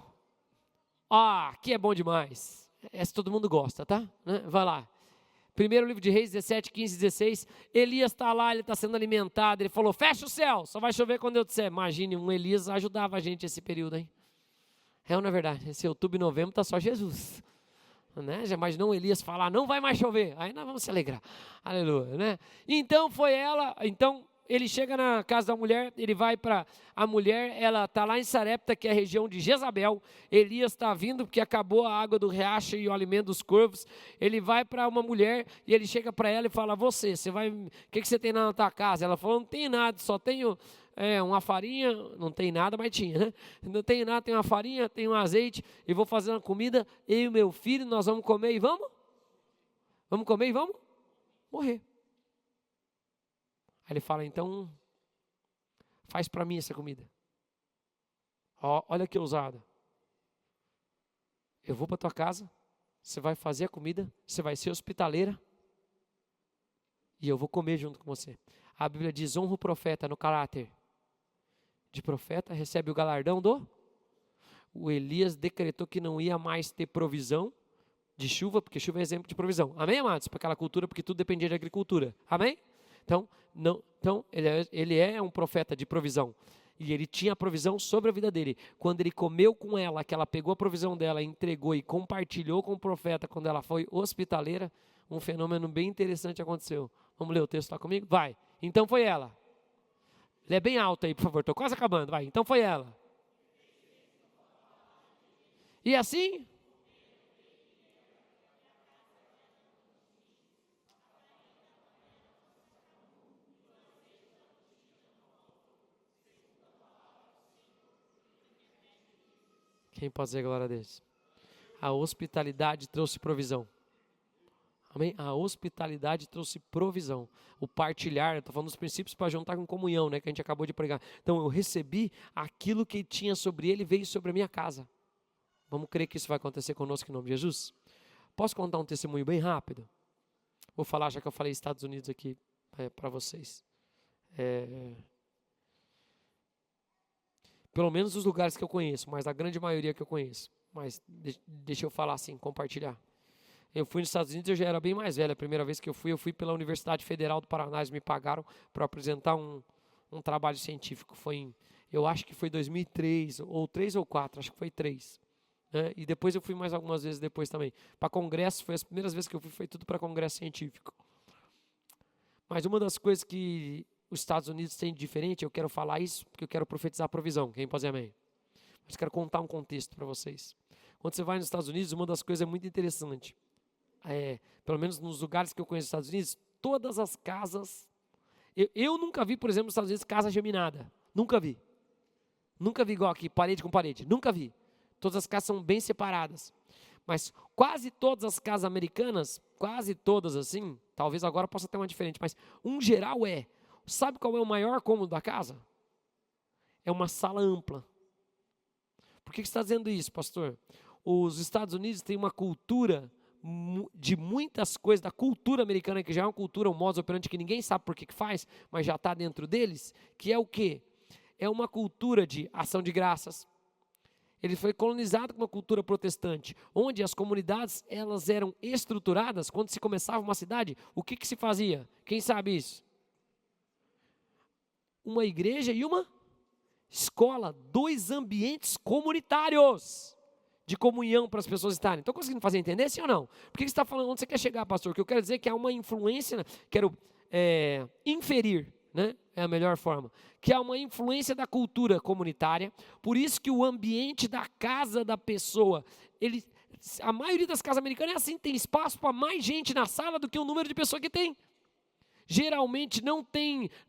Aqui é bom demais. Essa todo mundo gosta, tá? Vai lá. Primeiro livro de Reis 17, 15, 16. Elias está lá, ele está sendo alimentado. Ele falou: fecha o céu, só vai chover quando eu disser. Imagine, um Elias ajudava a gente esse período, hein? É ou não é verdade? Esse outubro e novembro está só Jesus. Né? Já imaginou Elias falar: não vai mais chover? Aí nós vamos se alegrar. Aleluia, né? Então foi ela, então ele chega na casa da mulher, ele vai para a mulher, ela está lá em Sarepta, que é a região de Jezabel. Elias está vindo porque acabou a água do riacho e o alimento dos corvos. Ele vai para uma mulher e ele chega para ela e fala: você vai, o que você tem na tua casa? Ela falou: não tem nada, só tenho uma farinha, não tem nada, mas tinha, né? Não tem nada, tem uma farinha, tem um azeite, e vou fazer uma comida, eu e meu filho, nós vamos comer e vamos? Vamos comer e vamos? Morrer. Aí ele fala: então, faz para mim essa comida. Olha que ousada. Eu vou para tua casa, você vai fazer a comida, você vai ser hospitaleira, e eu vou comer junto com você. A Bíblia diz: honra o profeta no caráter de profeta, recebe o galardão O Elias decretou que não ia mais ter provisão de chuva, porque chuva é exemplo de provisão. Amém, amados? Para aquela cultura, porque tudo dependia de agricultura. Amém? Então ele é um profeta de provisão. E ele tinha a provisão sobre a vida dele. Quando ele comeu com ela, que ela pegou a provisão dela, entregou e compartilhou com o profeta, quando ela foi hospitaleira, um fenômeno bem interessante aconteceu. Vamos ler o texto lá comigo? Vai. Então foi ela. Lê bem alto aí, por favor. Estou quase acabando. Vai. Então foi ela. E assim? Quem pode dizer glória a Deus? A hospitalidade trouxe provisão. Amém? A hospitalidade trouxe provisão. O partilhar, eu estou falando dos princípios para juntar com comunhão, né, que a gente acabou de pregar. Então eu recebi aquilo que tinha sobre ele, veio sobre a minha casa. Vamos crer que isso vai acontecer conosco em nome de Jesus? Posso contar um testemunho bem rápido? Vou falar, já que eu falei Estados Unidos aqui para vocês. Pelo menos os lugares que eu conheço, mas a grande maioria que eu conheço. Mas deixa eu falar assim, compartilhar. Eu fui nos Estados Unidos, eu já era bem mais velho. A primeira vez que eu fui pela Universidade Federal do Paraná, eles me pagaram para apresentar um trabalho científico. Eu acho que foi 2003, ou 3 ou 4, acho que foi 3. Né? E depois eu fui mais algumas vezes depois também. Para congresso, foi as primeiras vezes que eu fui, foi tudo para congresso científico. Mas uma das coisas que os Estados Unidos têm de diferente, eu quero falar isso porque eu quero profetizar a provisão. Quem pode dizer amém? Mas quero contar um contexto para vocês. Quando você vai nos Estados Unidos, uma das coisas é muito interessante. Pelo menos nos lugares que eu conheço nos Estados Unidos, todas as casas... Eu nunca vi, por exemplo, nos Estados Unidos, casa geminada. Nunca vi. Nunca vi igual aqui, parede com parede. Nunca vi. Todas as casas são bem separadas. Mas quase todas as casas americanas, quase todas assim, talvez agora possa ter uma diferente, mas um geral sabe qual é o maior cômodo da casa? É uma sala ampla. Por que você está dizendo isso, pastor? Os Estados Unidos têm uma cultura de muitas coisas, da cultura americana, que já é uma cultura, um modus operandi que ninguém sabe por que faz, mas já está dentro deles, que é o quê? É uma cultura de ação de graças. Ele foi colonizado com uma cultura protestante, onde as comunidades elas eram estruturadas. Quando se começava uma cidade, o que se fazia? Quem sabe isso? Uma igreja e uma escola, 2 ambientes comunitários de comunhão para as pessoas estarem. Estou conseguindo fazer entender, sim ou não? Por que você está falando? Onde você quer chegar, pastor? O que eu quero dizer é que há uma influência, quero inferir, né? É a melhor forma, que há uma influência da cultura comunitária, por isso que o ambiente da casa da pessoa, a maioria das casas americanas é assim, tem espaço para mais gente na sala do que o número de pessoas que tem. Geralmente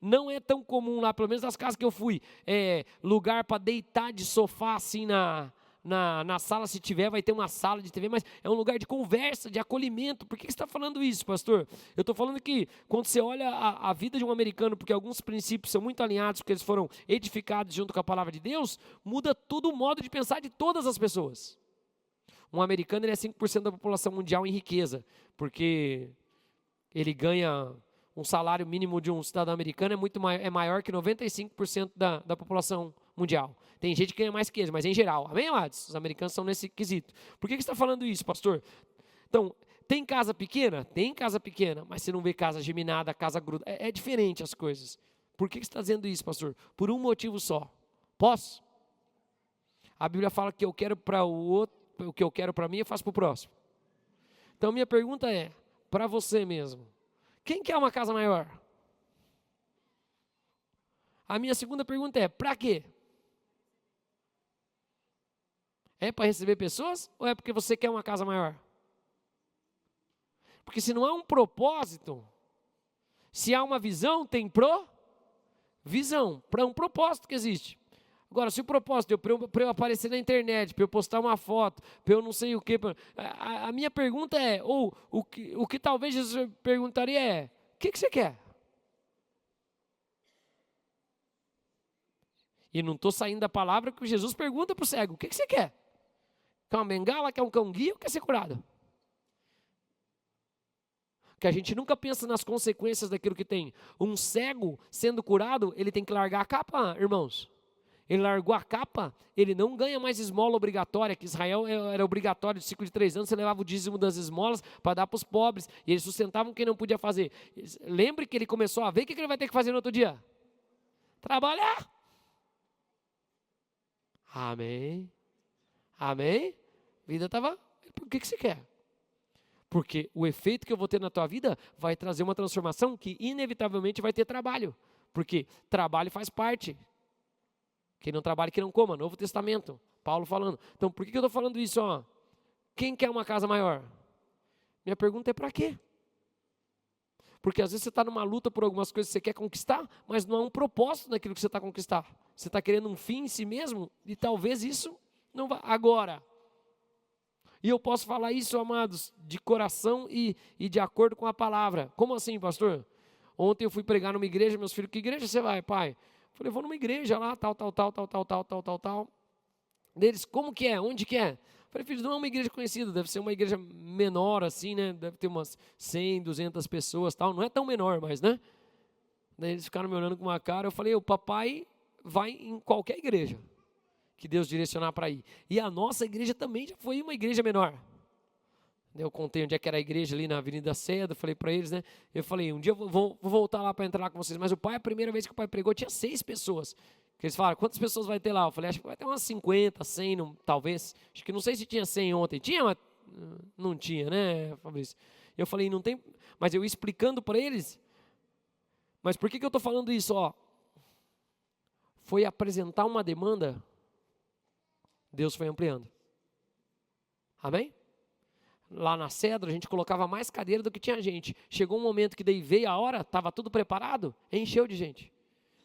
não é tão comum lá, pelo menos nas casas que eu fui, lugar para deitar de sofá assim na sala, se tiver, vai ter uma sala de TV, mas é um lugar de conversa, de acolhimento. Por que você está falando isso, pastor? Eu estou falando que quando você olha a vida de um americano, porque alguns princípios são muito alinhados, porque eles foram edificados junto com a palavra de Deus, muda todo o modo de pensar de todas as pessoas. Um americano ele é 5% da população mundial em riqueza, porque ele ganha um salário mínimo de um cidadão americano é maior que 95% da população mundial. Tem gente que ganha mais que eles, mas em geral. Amém, amados? Os americanos são nesse quesito. Por que você está falando isso, pastor? Então, tem casa pequena? Tem casa pequena, mas você não vê casa geminada, casa gruda. É diferente as coisas. Por que você está dizendo isso, pastor? Por um motivo só. Posso? A Bíblia fala que eu quero para o outro, o que eu quero para mim, eu faço para o próximo. Então, minha pergunta é, para você mesmo, quem quer uma casa maior? A minha segunda pergunta é, para quê? É para receber pessoas ou é porque você quer uma casa maior? Porque se não há um propósito, se há uma visão, tem visão, para um propósito que existe. Agora, se o propósito é para eu aparecer na internet, para eu postar uma foto, para eu não sei o quê, a minha pergunta é, ou o que talvez Jesus perguntaria é, o que você quer? E não estou saindo da palavra que Jesus pergunta para o cego, o que você quer? Quer uma bengala, quer um cão guia ou quer ser curado? Que a gente nunca pensa nas consequências daquilo que tem. Um cego sendo curado, ele tem que largar a capa, irmãos. Ele largou a capa, ele não ganha mais esmola obrigatória, que Israel era obrigatório, de ciclo de 3 anos, você levava o dízimo das esmolas para dar para os pobres, e eles sustentavam quem não podia fazer. Lembre que ele começou a ver o que ele vai ter que fazer no outro dia? Trabalhar. Amém. Amém? A vida estava, o que você quer? Porque o efeito que eu vou ter na tua vida vai trazer uma transformação que inevitavelmente vai ter trabalho. Porque trabalho faz parte. Quem não trabalha, que não coma. Novo Testamento. Paulo falando. Então, por que eu estou falando isso? Quem quer uma casa maior? Minha pergunta é para quê? Porque às vezes você está numa luta por algumas coisas que você quer conquistar, mas não há um propósito naquilo que você está conquistar. Você está querendo um fim em si mesmo e talvez isso não vá. Agora. E eu posso falar isso, amados, de coração e de acordo com a palavra. Como assim, pastor? Ontem eu fui pregar numa igreja, meus filhos, que igreja você vai, pai? Falei, vou numa igreja lá, tal. Deles, como que é? Onde que é? Falei, filhos, não é uma igreja conhecida, deve ser uma igreja menor assim, né? Deve ter umas 100, 200 pessoas, tal. Não é tão menor, mas, né? Daí eles ficaram me olhando com uma cara, eu falei, o papai vai em qualquer igreja que Deus direcionar para ir. E a nossa igreja também já foi uma igreja menor. Eu contei onde é que era a igreja ali na Avenida Seda, falei para eles, né? Eu falei, um dia eu vou voltar lá para entrar com vocês. Mas o pai, a primeira vez que o pai pregou, tinha 6 pessoas. Que eles falaram, quantas pessoas vai ter lá? Eu falei, acho que vai ter umas 50, 100, talvez. Acho que não sei se tinha 100 ontem. Tinha, mas não tinha, né, Fabrício? Eu falei, não tem. Mas eu explicando para eles. Mas por que eu estou falando isso? Ó, foi apresentar uma demanda, Deus foi ampliando. Amém? Lá na Cedro, a gente colocava mais cadeira do que tinha gente. Chegou um momento que daí veio a hora, estava tudo preparado, encheu de gente.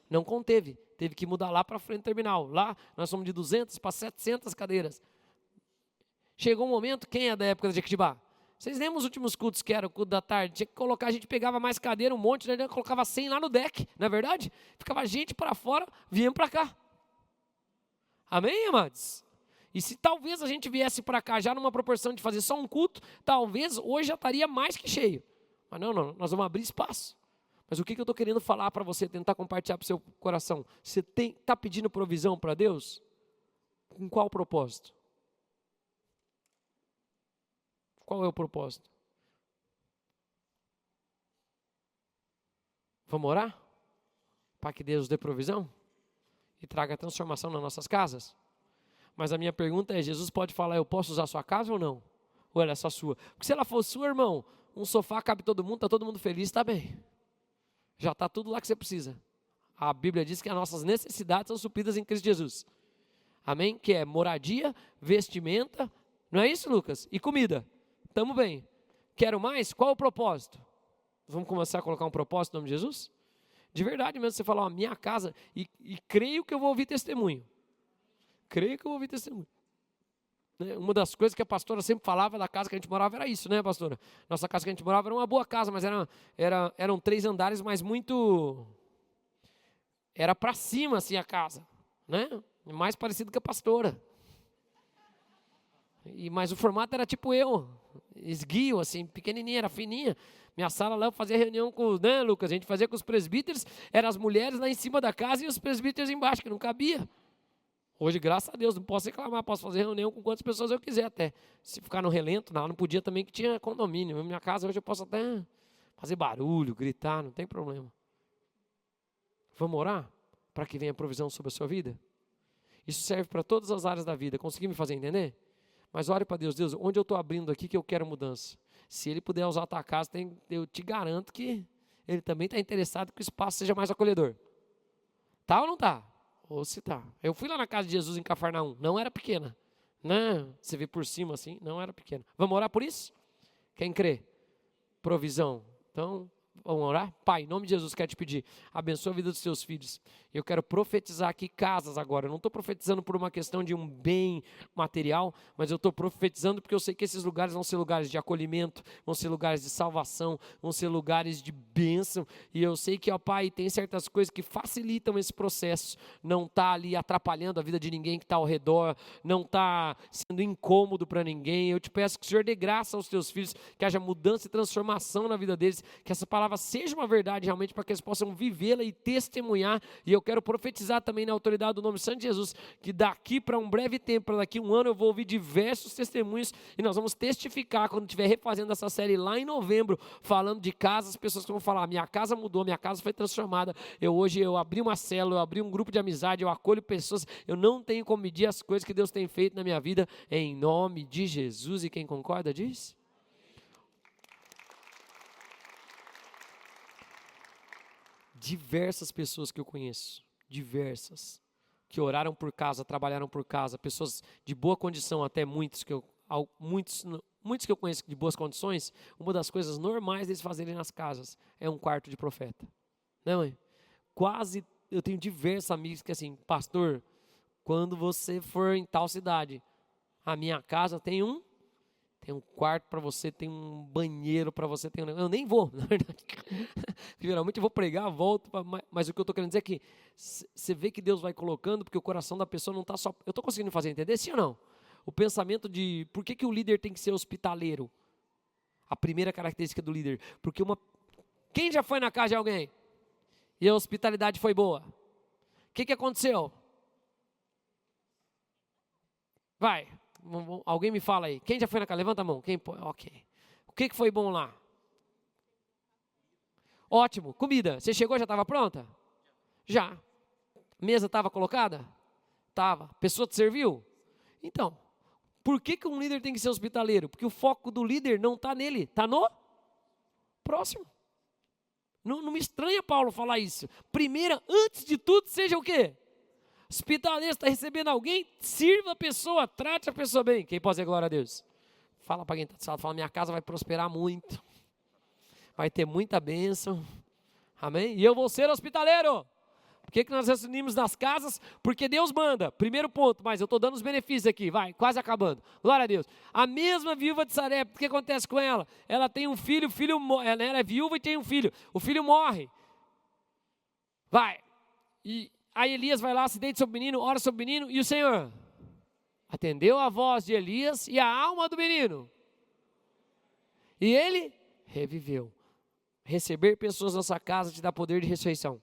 Não conteve, teve que mudar lá para frente do terminal. Lá, nós somos de 200 para 700 cadeiras. Chegou um momento, quem é da época de Jequitibá? Vocês lembram os últimos cultos que era o culto da tarde? Tinha que colocar, a gente pegava mais cadeira, um monte, né? Colocava 100 lá no deck, não é verdade? Ficava gente para fora, vinha para cá. Amém, amados? E se talvez a gente viesse para cá já numa proporção de fazer só um culto, talvez hoje já estaria mais que cheio. Mas não, nós vamos abrir espaço. Mas o que eu estou querendo falar para você, tentar compartilhar para o seu coração? Você está pedindo provisão para Deus? Com qual propósito? Qual é o propósito? Vamos orar? Para que Deus dê provisão? E traga transformação nas nossas casas? Mas a minha pergunta é, Jesus pode falar, eu posso usar a sua casa ou não? Ou ela é só sua? Porque se ela for sua, irmão, um sofá cabe todo mundo, está todo mundo feliz, está bem. Já está tudo lá que você precisa. A Bíblia diz que as nossas necessidades são supridas em Cristo Jesus. Amém? Que é moradia, vestimenta, não é isso, Lucas? E comida. Estamos bem. Quero mais? Qual o propósito? Vamos começar a colocar um propósito no nome de Jesus? De verdade mesmo, você falar, minha casa, e creio que eu vou ouvir testemunho. Creio que eu vou ouvir testemunho. Uma das coisas que a pastora sempre falava da casa que a gente morava era isso, né, pastora? Nossa casa que a gente morava era uma boa casa, mas eram 3 andares, mas muito... Era para cima, assim, a casa, né? Mais parecido com a pastora. Mas o formato era tipo eu, esguio, assim, pequenininha, era fininha. Minha sala lá eu fazia reunião com, né, Lucas? A gente fazia com os presbíteros, eram as mulheres lá em cima da casa e os presbíteros embaixo, que não cabia. Hoje, graças a Deus, não posso reclamar, posso fazer reunião com quantas pessoas eu quiser até. Se ficar no relento, não podia também que tinha condomínio. Na minha casa hoje eu posso até fazer barulho, gritar, não tem problema. Vamos orar para que venha provisão sobre a sua vida? Isso serve para todas as áreas da vida. Consegui me fazer entender? Mas ore para Deus, Deus, onde eu estou abrindo aqui que eu quero mudança? Se Ele puder usar a tua casa, eu te garanto que Ele também está interessado que o espaço seja mais acolhedor. Tá ou não tá? Ou se tá. Eu fui lá na casa de Jesus em Cafarnaum, não era pequena. Não, você vê por cima assim, não era pequena. Vamos orar por isso? Quem crê? Provisão. Então, vamos orar? Pai, em nome de Jesus, quero te pedir, abençoa a vida dos teus filhos. Eu quero profetizar aqui casas agora. Eu não estou profetizando por uma questão de um bem material, mas eu estou profetizando porque eu sei que esses lugares vão ser lugares de acolhimento, vão ser lugares de salvação, vão ser lugares de bênção. E eu sei que, ó Pai, tem certas coisas que facilitam esse processo. Não está ali atrapalhando a vida de ninguém que está ao redor, não está sendo incômodo para ninguém. Eu te peço que o Senhor dê graça aos teus filhos, que haja mudança e transformação na vida deles, que essa palavra seja uma verdade realmente para que eles possam vivê-la e testemunhar. E eu quero profetizar também na autoridade do nome de Santo Jesus, que daqui para um breve tempo, para daqui a um ano, eu vou ouvir diversos testemunhos e nós vamos testificar quando estiver refazendo essa série lá em novembro, falando de casas, pessoas que vão falar, minha casa mudou, minha casa foi transformada, hoje eu abri uma célula, eu abri um grupo de amizade, eu acolho pessoas, eu não tenho como medir as coisas que Deus tem feito na minha vida, em nome de Jesus. E quem concorda diz? Diversas pessoas que eu conheço, diversas, que oraram por casa, trabalharam por casa, pessoas de boa condição, até muitos que eu conheço de boas condições, uma das coisas normais deles fazerem nas casas é um quarto de profeta. Não é? Quase, eu tenho diversos amigos que assim, pastor, quando você for em tal cidade, a minha casa tem um quarto para você, tem um banheiro para você, eu nem vou, na verdade. Geralmente eu vou pregar, volto, mas o que eu estou querendo dizer é que você vê que Deus vai colocando, porque o coração da pessoa não está só... Eu estou conseguindo fazer entender, sim ou não? O pensamento de por que o líder tem que ser hospitaleiro? A primeira característica do líder. Porque quem já foi na casa de alguém e a hospitalidade foi boa? O que aconteceu? Vai, Alguém me fala aí. Quem já foi na casa? Levanta a mão. Quem? Ok. O que foi bom lá? Ótimo. Comida. Você chegou, já estava pronta? Já. Mesa estava colocada? Estava. Pessoa te serviu? Então, por que um líder tem que ser hospitaleiro? Porque o foco do líder não está nele, está no próximo. Não me estranha Paulo falar isso. Primeiro, antes de tudo, seja o quê? Hospitaleiro, está recebendo alguém, sirva a pessoa, trate a pessoa bem. Quem pode dizer glória a Deus? Fala para quem está do lado, fala, minha casa vai prosperar muito. Vai ter muita bênção. Amém? E eu vou ser hospitaleiro. Por que nós nos reunimos nas casas? Porque Deus manda. Primeiro ponto, mas eu estou dando os benefícios aqui, vai, quase acabando. Glória a Deus. A mesma viúva de Sarepta, o que acontece com ela? Ela tem um filho, ela é viúva e tem um filho. O filho morre. Vai. E aí Elias vai lá, se deita sobre o menino, ora sobre o menino, e o Senhor atendeu a voz de Elias e a alma do menino. E ele reviveu. Receber pessoas na sua casa te dá poder de ressurreição.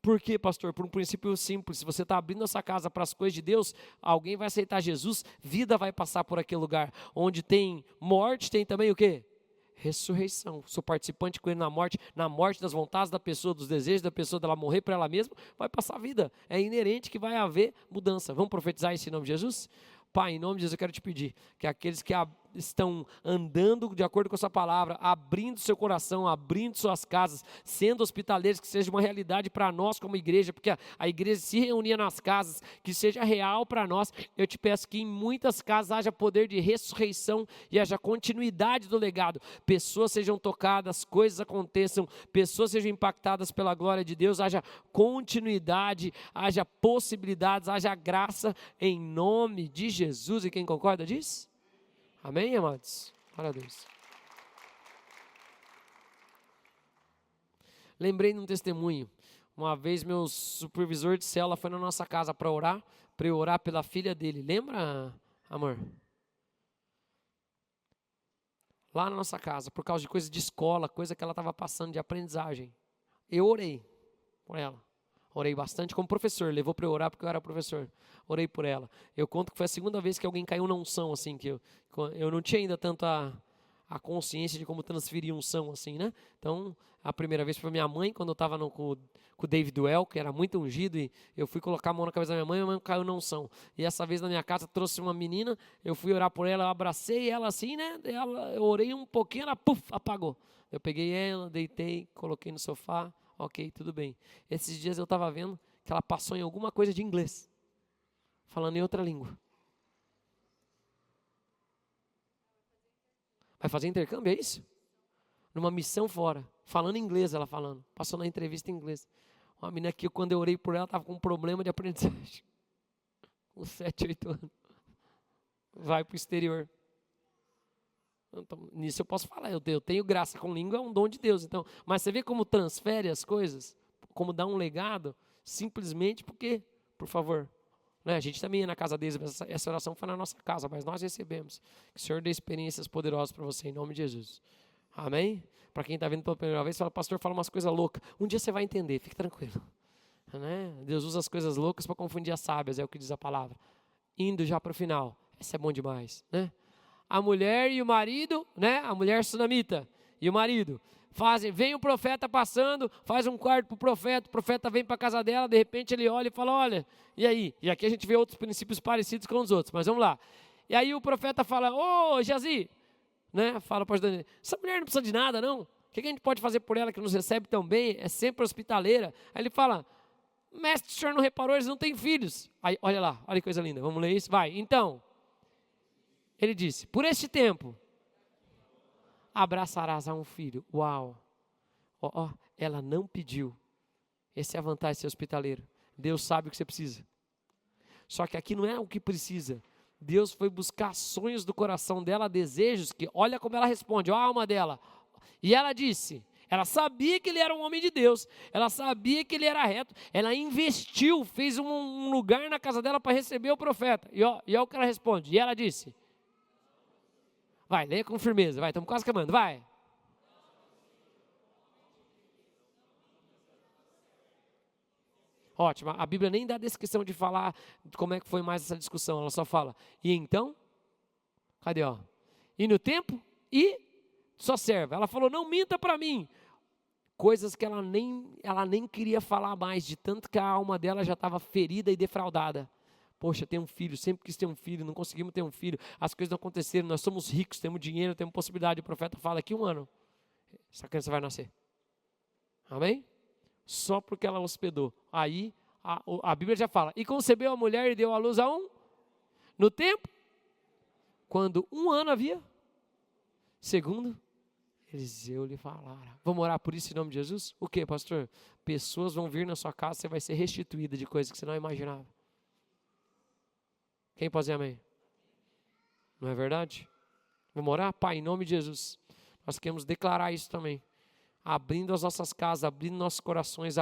Por quê, pastor? Por um princípio simples. Se você está abrindo essa casa para as coisas de Deus, alguém vai aceitar Jesus, vida vai passar por aquele lugar. Onde tem morte, tem também o quê? Ressurreição. Sou participante com ele na morte das vontades da pessoa, dos desejos da pessoa, dela morrer para ela mesma, vai passar a vida. É inerente que vai haver mudança. Vamos profetizar isso em nome de Jesus? Pai, em nome de Jesus eu quero te pedir que aqueles que estão andando de acordo com a sua palavra, abrindo seu coração, abrindo suas casas, sendo hospitaleiros, que seja uma realidade para nós como igreja, porque a igreja se reunia nas casas, que seja real para nós. Eu te peço que em muitas casas haja poder de ressurreição e haja continuidade do legado, pessoas sejam tocadas, coisas aconteçam, pessoas sejam impactadas pela glória de Deus, haja continuidade, haja possibilidades, haja graça em nome de Jesus. E quem concorda diz? Amém, amados? Glória a Deus. Lembrei de um testemunho. Uma vez meu supervisor de célula foi na nossa casa para eu orar pela filha dele. Lembra, amor? Lá na nossa casa, por causa de coisa de escola, coisa que ela estava passando de aprendizagem. Eu orei por ela. Orei bastante como professor, levou para eu orar porque eu era professor. Orei por ela. Eu conto que foi a segunda vez que alguém caiu na unção, assim, que eu não tinha ainda tanto a consciência de como transferir unção, assim, né? Então, a primeira vez foi minha mãe, quando eu estava com o David Duell, que era muito ungido, e eu fui colocar a mão na cabeça da minha mãe caiu na unção. E essa vez na minha casa trouxe uma menina, eu fui orar por ela, eu abracei ela assim, né? Eu orei um pouquinho, ela apagou. Eu peguei ela, deitei, coloquei no sofá. Ok, tudo bem. Esses dias eu estava vendo que ela passou em alguma coisa de inglês, falando em outra língua. Vai fazer intercâmbio, é isso? Numa missão fora, falando inglês, ela falando. Passou na entrevista em inglês. Uma menina que quando eu orei por ela, estava com um problema de aprendizagem. Com 7, 8 anos. Vai para o exterior. Então, nisso eu posso falar, eu tenho graça com língua, é um dom de Deus. Então, mas você vê como transfere as coisas, como dá um legado, simplesmente porque, por favor, né, a gente também ia na casa deles, essa oração foi na nossa casa, mas nós recebemos. Que o Senhor dê experiências poderosas para você, em nome de Jesus. Amém? Para quem está vendo pela primeira vez, fala, pastor, fala umas coisas loucas. Um dia você vai entender, fique tranquilo. Né? Deus usa as coisas loucas para confundir as sábias, é o que diz a palavra. Indo já para o final, isso é bom demais, né? A mulher e o marido, né? A mulher sunamita e o marido vem o profeta passando, faz um quarto para o profeta vem para a casa dela, de repente ele olha e fala, olha, e aí? E aqui a gente vê outros princípios parecidos com os outros, mas vamos lá. E aí o profeta fala, ô Geazi, né? Fala para Daniel, essa mulher não precisa de nada não, o que a gente pode fazer por ela que nos recebe tão bem, é sempre hospitaleira? Aí ele fala, mestre, o senhor não reparou, eles não têm filhos. Aí olha lá, olha que coisa linda, vamos ler isso? Vai, então... Ele disse, por este tempo, abraçarás a um filho. Uau! Ela não pediu. Essa é a vantagem de ser hospitaleiro. Deus sabe o que você precisa. Só que aqui não é o que precisa. Deus foi buscar sonhos do coração dela, desejos, que olha como ela responde, olha a alma dela. E ela disse, ela sabia que ele era um homem de Deus, ela sabia que ele era reto, ela investiu, fez um lugar na casa dela para receber o profeta. E olha o que ela responde, e ela disse... Vai, leia com firmeza, vai, estamos quase acabando, vai. Ótimo, a Bíblia nem dá descrição de falar como é que foi mais essa discussão, ela só fala, e então, cadê, ó? E no tempo, e só serve. Ela falou, não minta para mim. Coisas que ela nem queria falar mais, de tanto que a alma dela já estava ferida e defraudada. Poxa, tem um filho, sempre quis ter um filho, não conseguimos ter um filho, as coisas não aconteceram, nós somos ricos, temos dinheiro, temos possibilidade. O profeta fala que 1 ano, essa criança vai nascer. Amém? Só porque ela hospedou. Aí, a Bíblia já fala, e concebeu a mulher e deu à luz a um, no tempo, quando 1 ano havia, segundo Eliseu lhe falara. Vamos orar por isso em nome de Jesus? O que, pastor? Pessoas vão vir na sua casa, você vai ser restituída de coisas que você não imaginava. Quem pode dizer amém? Não é verdade? Vamos orar? Pai, em nome de Jesus, nós queremos declarar isso também. Abrindo as nossas casas, abrindo nossos corações,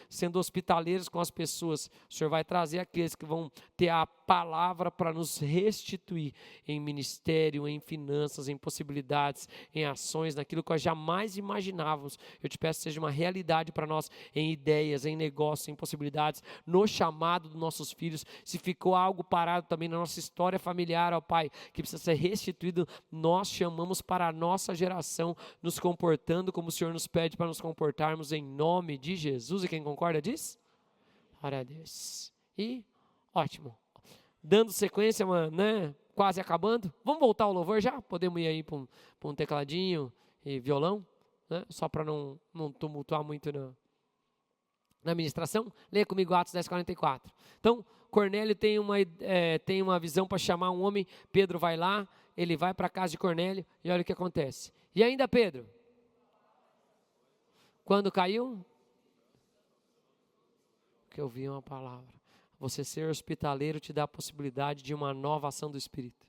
sendo hospitaleiros com as pessoas. O Senhor vai trazer aqueles que vão ter a palavra para nos restituir em ministério, em finanças, em possibilidades, em ações, naquilo que nós jamais imaginávamos. Eu te peço que seja uma realidade para nós, em ideias, em negócios, em possibilidades, no chamado dos nossos filhos. Se ficou algo parado também na nossa história familiar, ó Pai, que precisa ser restituído, nós chamamos para a nossa geração, nos comportando como o Senhor nos pede para nos comportarmos em nome de Jesus. E quem concorda diz? Glória a Deus. E, ótimo. Dando sequência, né? Quase acabando. Vamos voltar ao louvor já? Podemos ir aí para um tecladinho e violão, né? Só para não tumultuar muito na ministração. Leia comigo Atos 10:44. Então, Cornélio tem uma visão para chamar um homem. Pedro vai lá, ele vai para a casa de Cornélio e olha o que acontece. E ainda Pedro, quando caiu, que eu vi uma palavra. Você ser hospitaleiro te dá a possibilidade de uma nova ação do Espírito.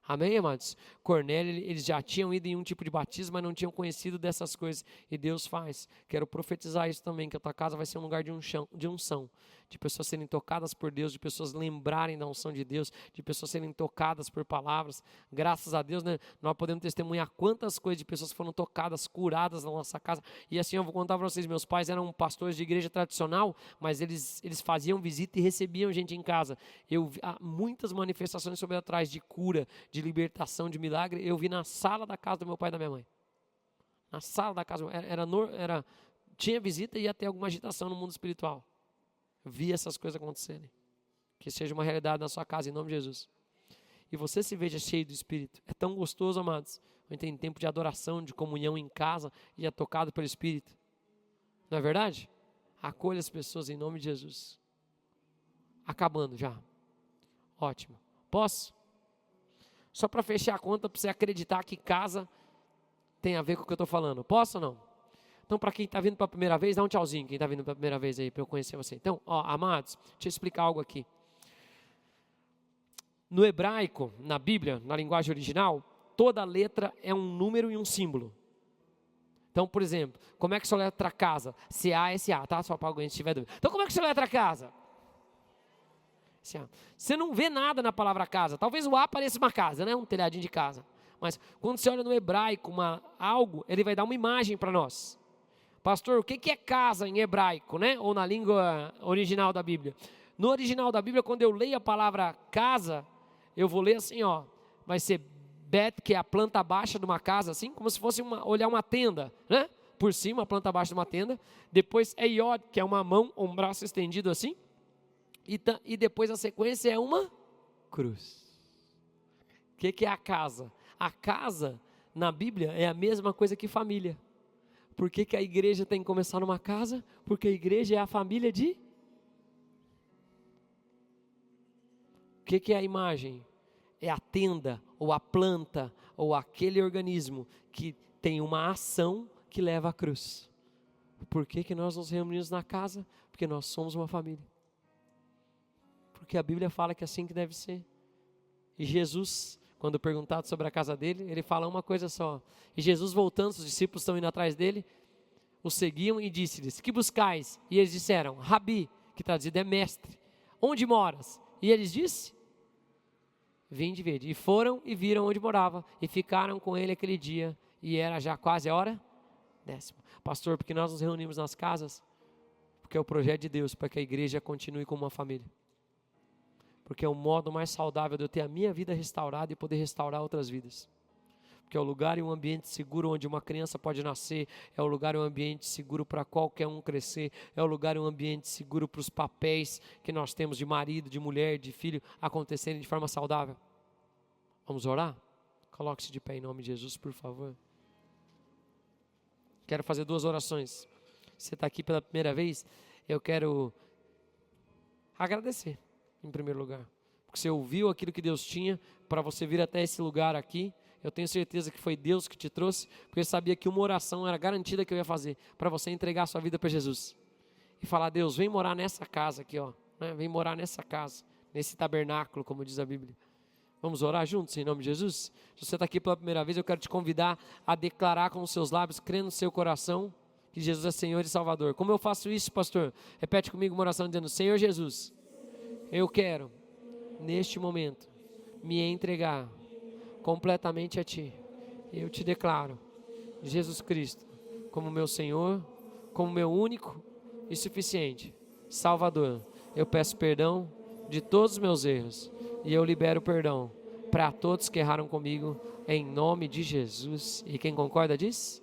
Amém, amados? Cornélio, eles já tinham ido em um tipo de batismo, mas não tinham conhecido dessas coisas. E Deus faz. Quero profetizar isso também, que a tua casa vai ser um lugar de unção. De pessoas serem tocadas por Deus, de pessoas lembrarem da unção de Deus, de pessoas serem tocadas por palavras. Graças a Deus, né, nós podemos testemunhar quantas coisas de pessoas foram tocadas, curadas na nossa casa. E assim, eu vou contar para vocês, meus pais eram pastores de igreja tradicional, mas eles faziam visita e recebiam gente em casa. Há muitas manifestações sobrenaturais de cura, de libertação, de milagre, eu vi na sala da casa do meu pai e da minha mãe. Na sala da casa, tinha visita e ia ter alguma agitação no mundo espiritual. Vi essas coisas acontecerem. Que seja uma realidade na sua casa, em nome de Jesus. E você se veja cheio do Espírito. É tão gostoso, amados. A gente tem tempo de adoração, de comunhão em casa e é tocado pelo Espírito. Não é verdade? Acolha as pessoas em nome de Jesus. Acabando já. Ótimo. Posso? Só para fechar a conta, para você acreditar que casa tem a ver com o que eu estou falando. Posso ou não? Então, para quem está vindo pela primeira vez, dá um tchauzinho. Quem está vindo pela primeira vez aí, para eu conhecer você. Então, amados, deixa eu explicar algo aqui. No hebraico, na Bíblia, na linguagem original, toda letra é um número e um símbolo. Então, por exemplo, como é que se letra casa? C-A-S-A, tá? Só para alguém estiver dúvida. Então, como é que se letra casa? Você não vê nada na palavra casa. Talvez o A pareça uma casa, né? Um telhadinho de casa. Mas quando você olha no hebraico algo, ele vai dar uma imagem para nós. Pastor, o que é casa em hebraico, né? Ou na língua original da Bíblia? No original da Bíblia, quando eu leio a palavra casa, eu vou ler assim, ó. Vai ser bet, que é a planta baixa de uma casa, assim, como se fosse olhar uma tenda, né? Por cima, a planta baixa de uma tenda. Depois é iod, que é uma mão ou um braço estendido assim. E depois a sequência é uma cruz. O que é a casa? A casa, na Bíblia, é a mesma coisa que família. Por que a igreja tem que começar numa casa? Porque a igreja é a família de... O que é a imagem? É a tenda, ou a planta, ou aquele organismo que tem uma ação que leva à cruz. Por que nós nos reunimos na casa? Porque nós somos uma família. Porque a Bíblia fala que é assim que deve ser. E Jesus, quando perguntado sobre a casa dele, ele fala uma coisa só. E Jesus voltando, os discípulos estão indo atrás dele, o seguiam e disse-lhes: que buscais? E eles disseram: Rabi, que traduzido é mestre, onde moras? E eles disse: vinde ver. E foram e viram onde morava, e ficaram com ele aquele dia, e era já quase a hora 10ª. Pastor, porque nós nos reunimos nas casas? Porque é o projeto de Deus para que a igreja continue como uma família. Porque é o modo mais saudável de eu ter a minha vida restaurada e poder restaurar outras vidas. Porque é o lugar e um ambiente seguro onde uma criança pode nascer, é o lugar e um ambiente seguro para qualquer um crescer, é o lugar e um ambiente seguro para os papéis que nós temos de marido, de mulher, de filho acontecerem de forma saudável. Vamos orar? Coloque-se de pé em nome de Jesus, por favor. Quero fazer 2 orações. Você está aqui pela primeira vez, eu quero agradecer, em primeiro lugar. Porque você ouviu aquilo que Deus tinha para você vir até esse lugar aqui. Eu tenho certeza que foi Deus que te trouxe, porque eu sabia que uma oração era garantida que eu ia fazer, para você entregar a sua vida para Jesus. E falar, Deus, vem morar nessa casa aqui, ó, né? Vem morar nessa casa, nesse tabernáculo, como diz a Bíblia. Vamos orar juntos em nome de Jesus? Se você está aqui pela primeira vez, eu quero te convidar a declarar com os seus lábios, crendo no seu coração, que Jesus é Senhor e Salvador. Como eu faço isso, pastor? Repete comigo uma oração dizendo, Senhor Jesus, eu quero, neste momento, me entregar completamente a Ti. Eu te declaro Jesus Cristo como meu Senhor, como meu único e suficiente Salvador. Eu peço perdão de todos os meus erros e eu libero perdão para todos que erraram comigo em nome de Jesus. E quem concorda diz?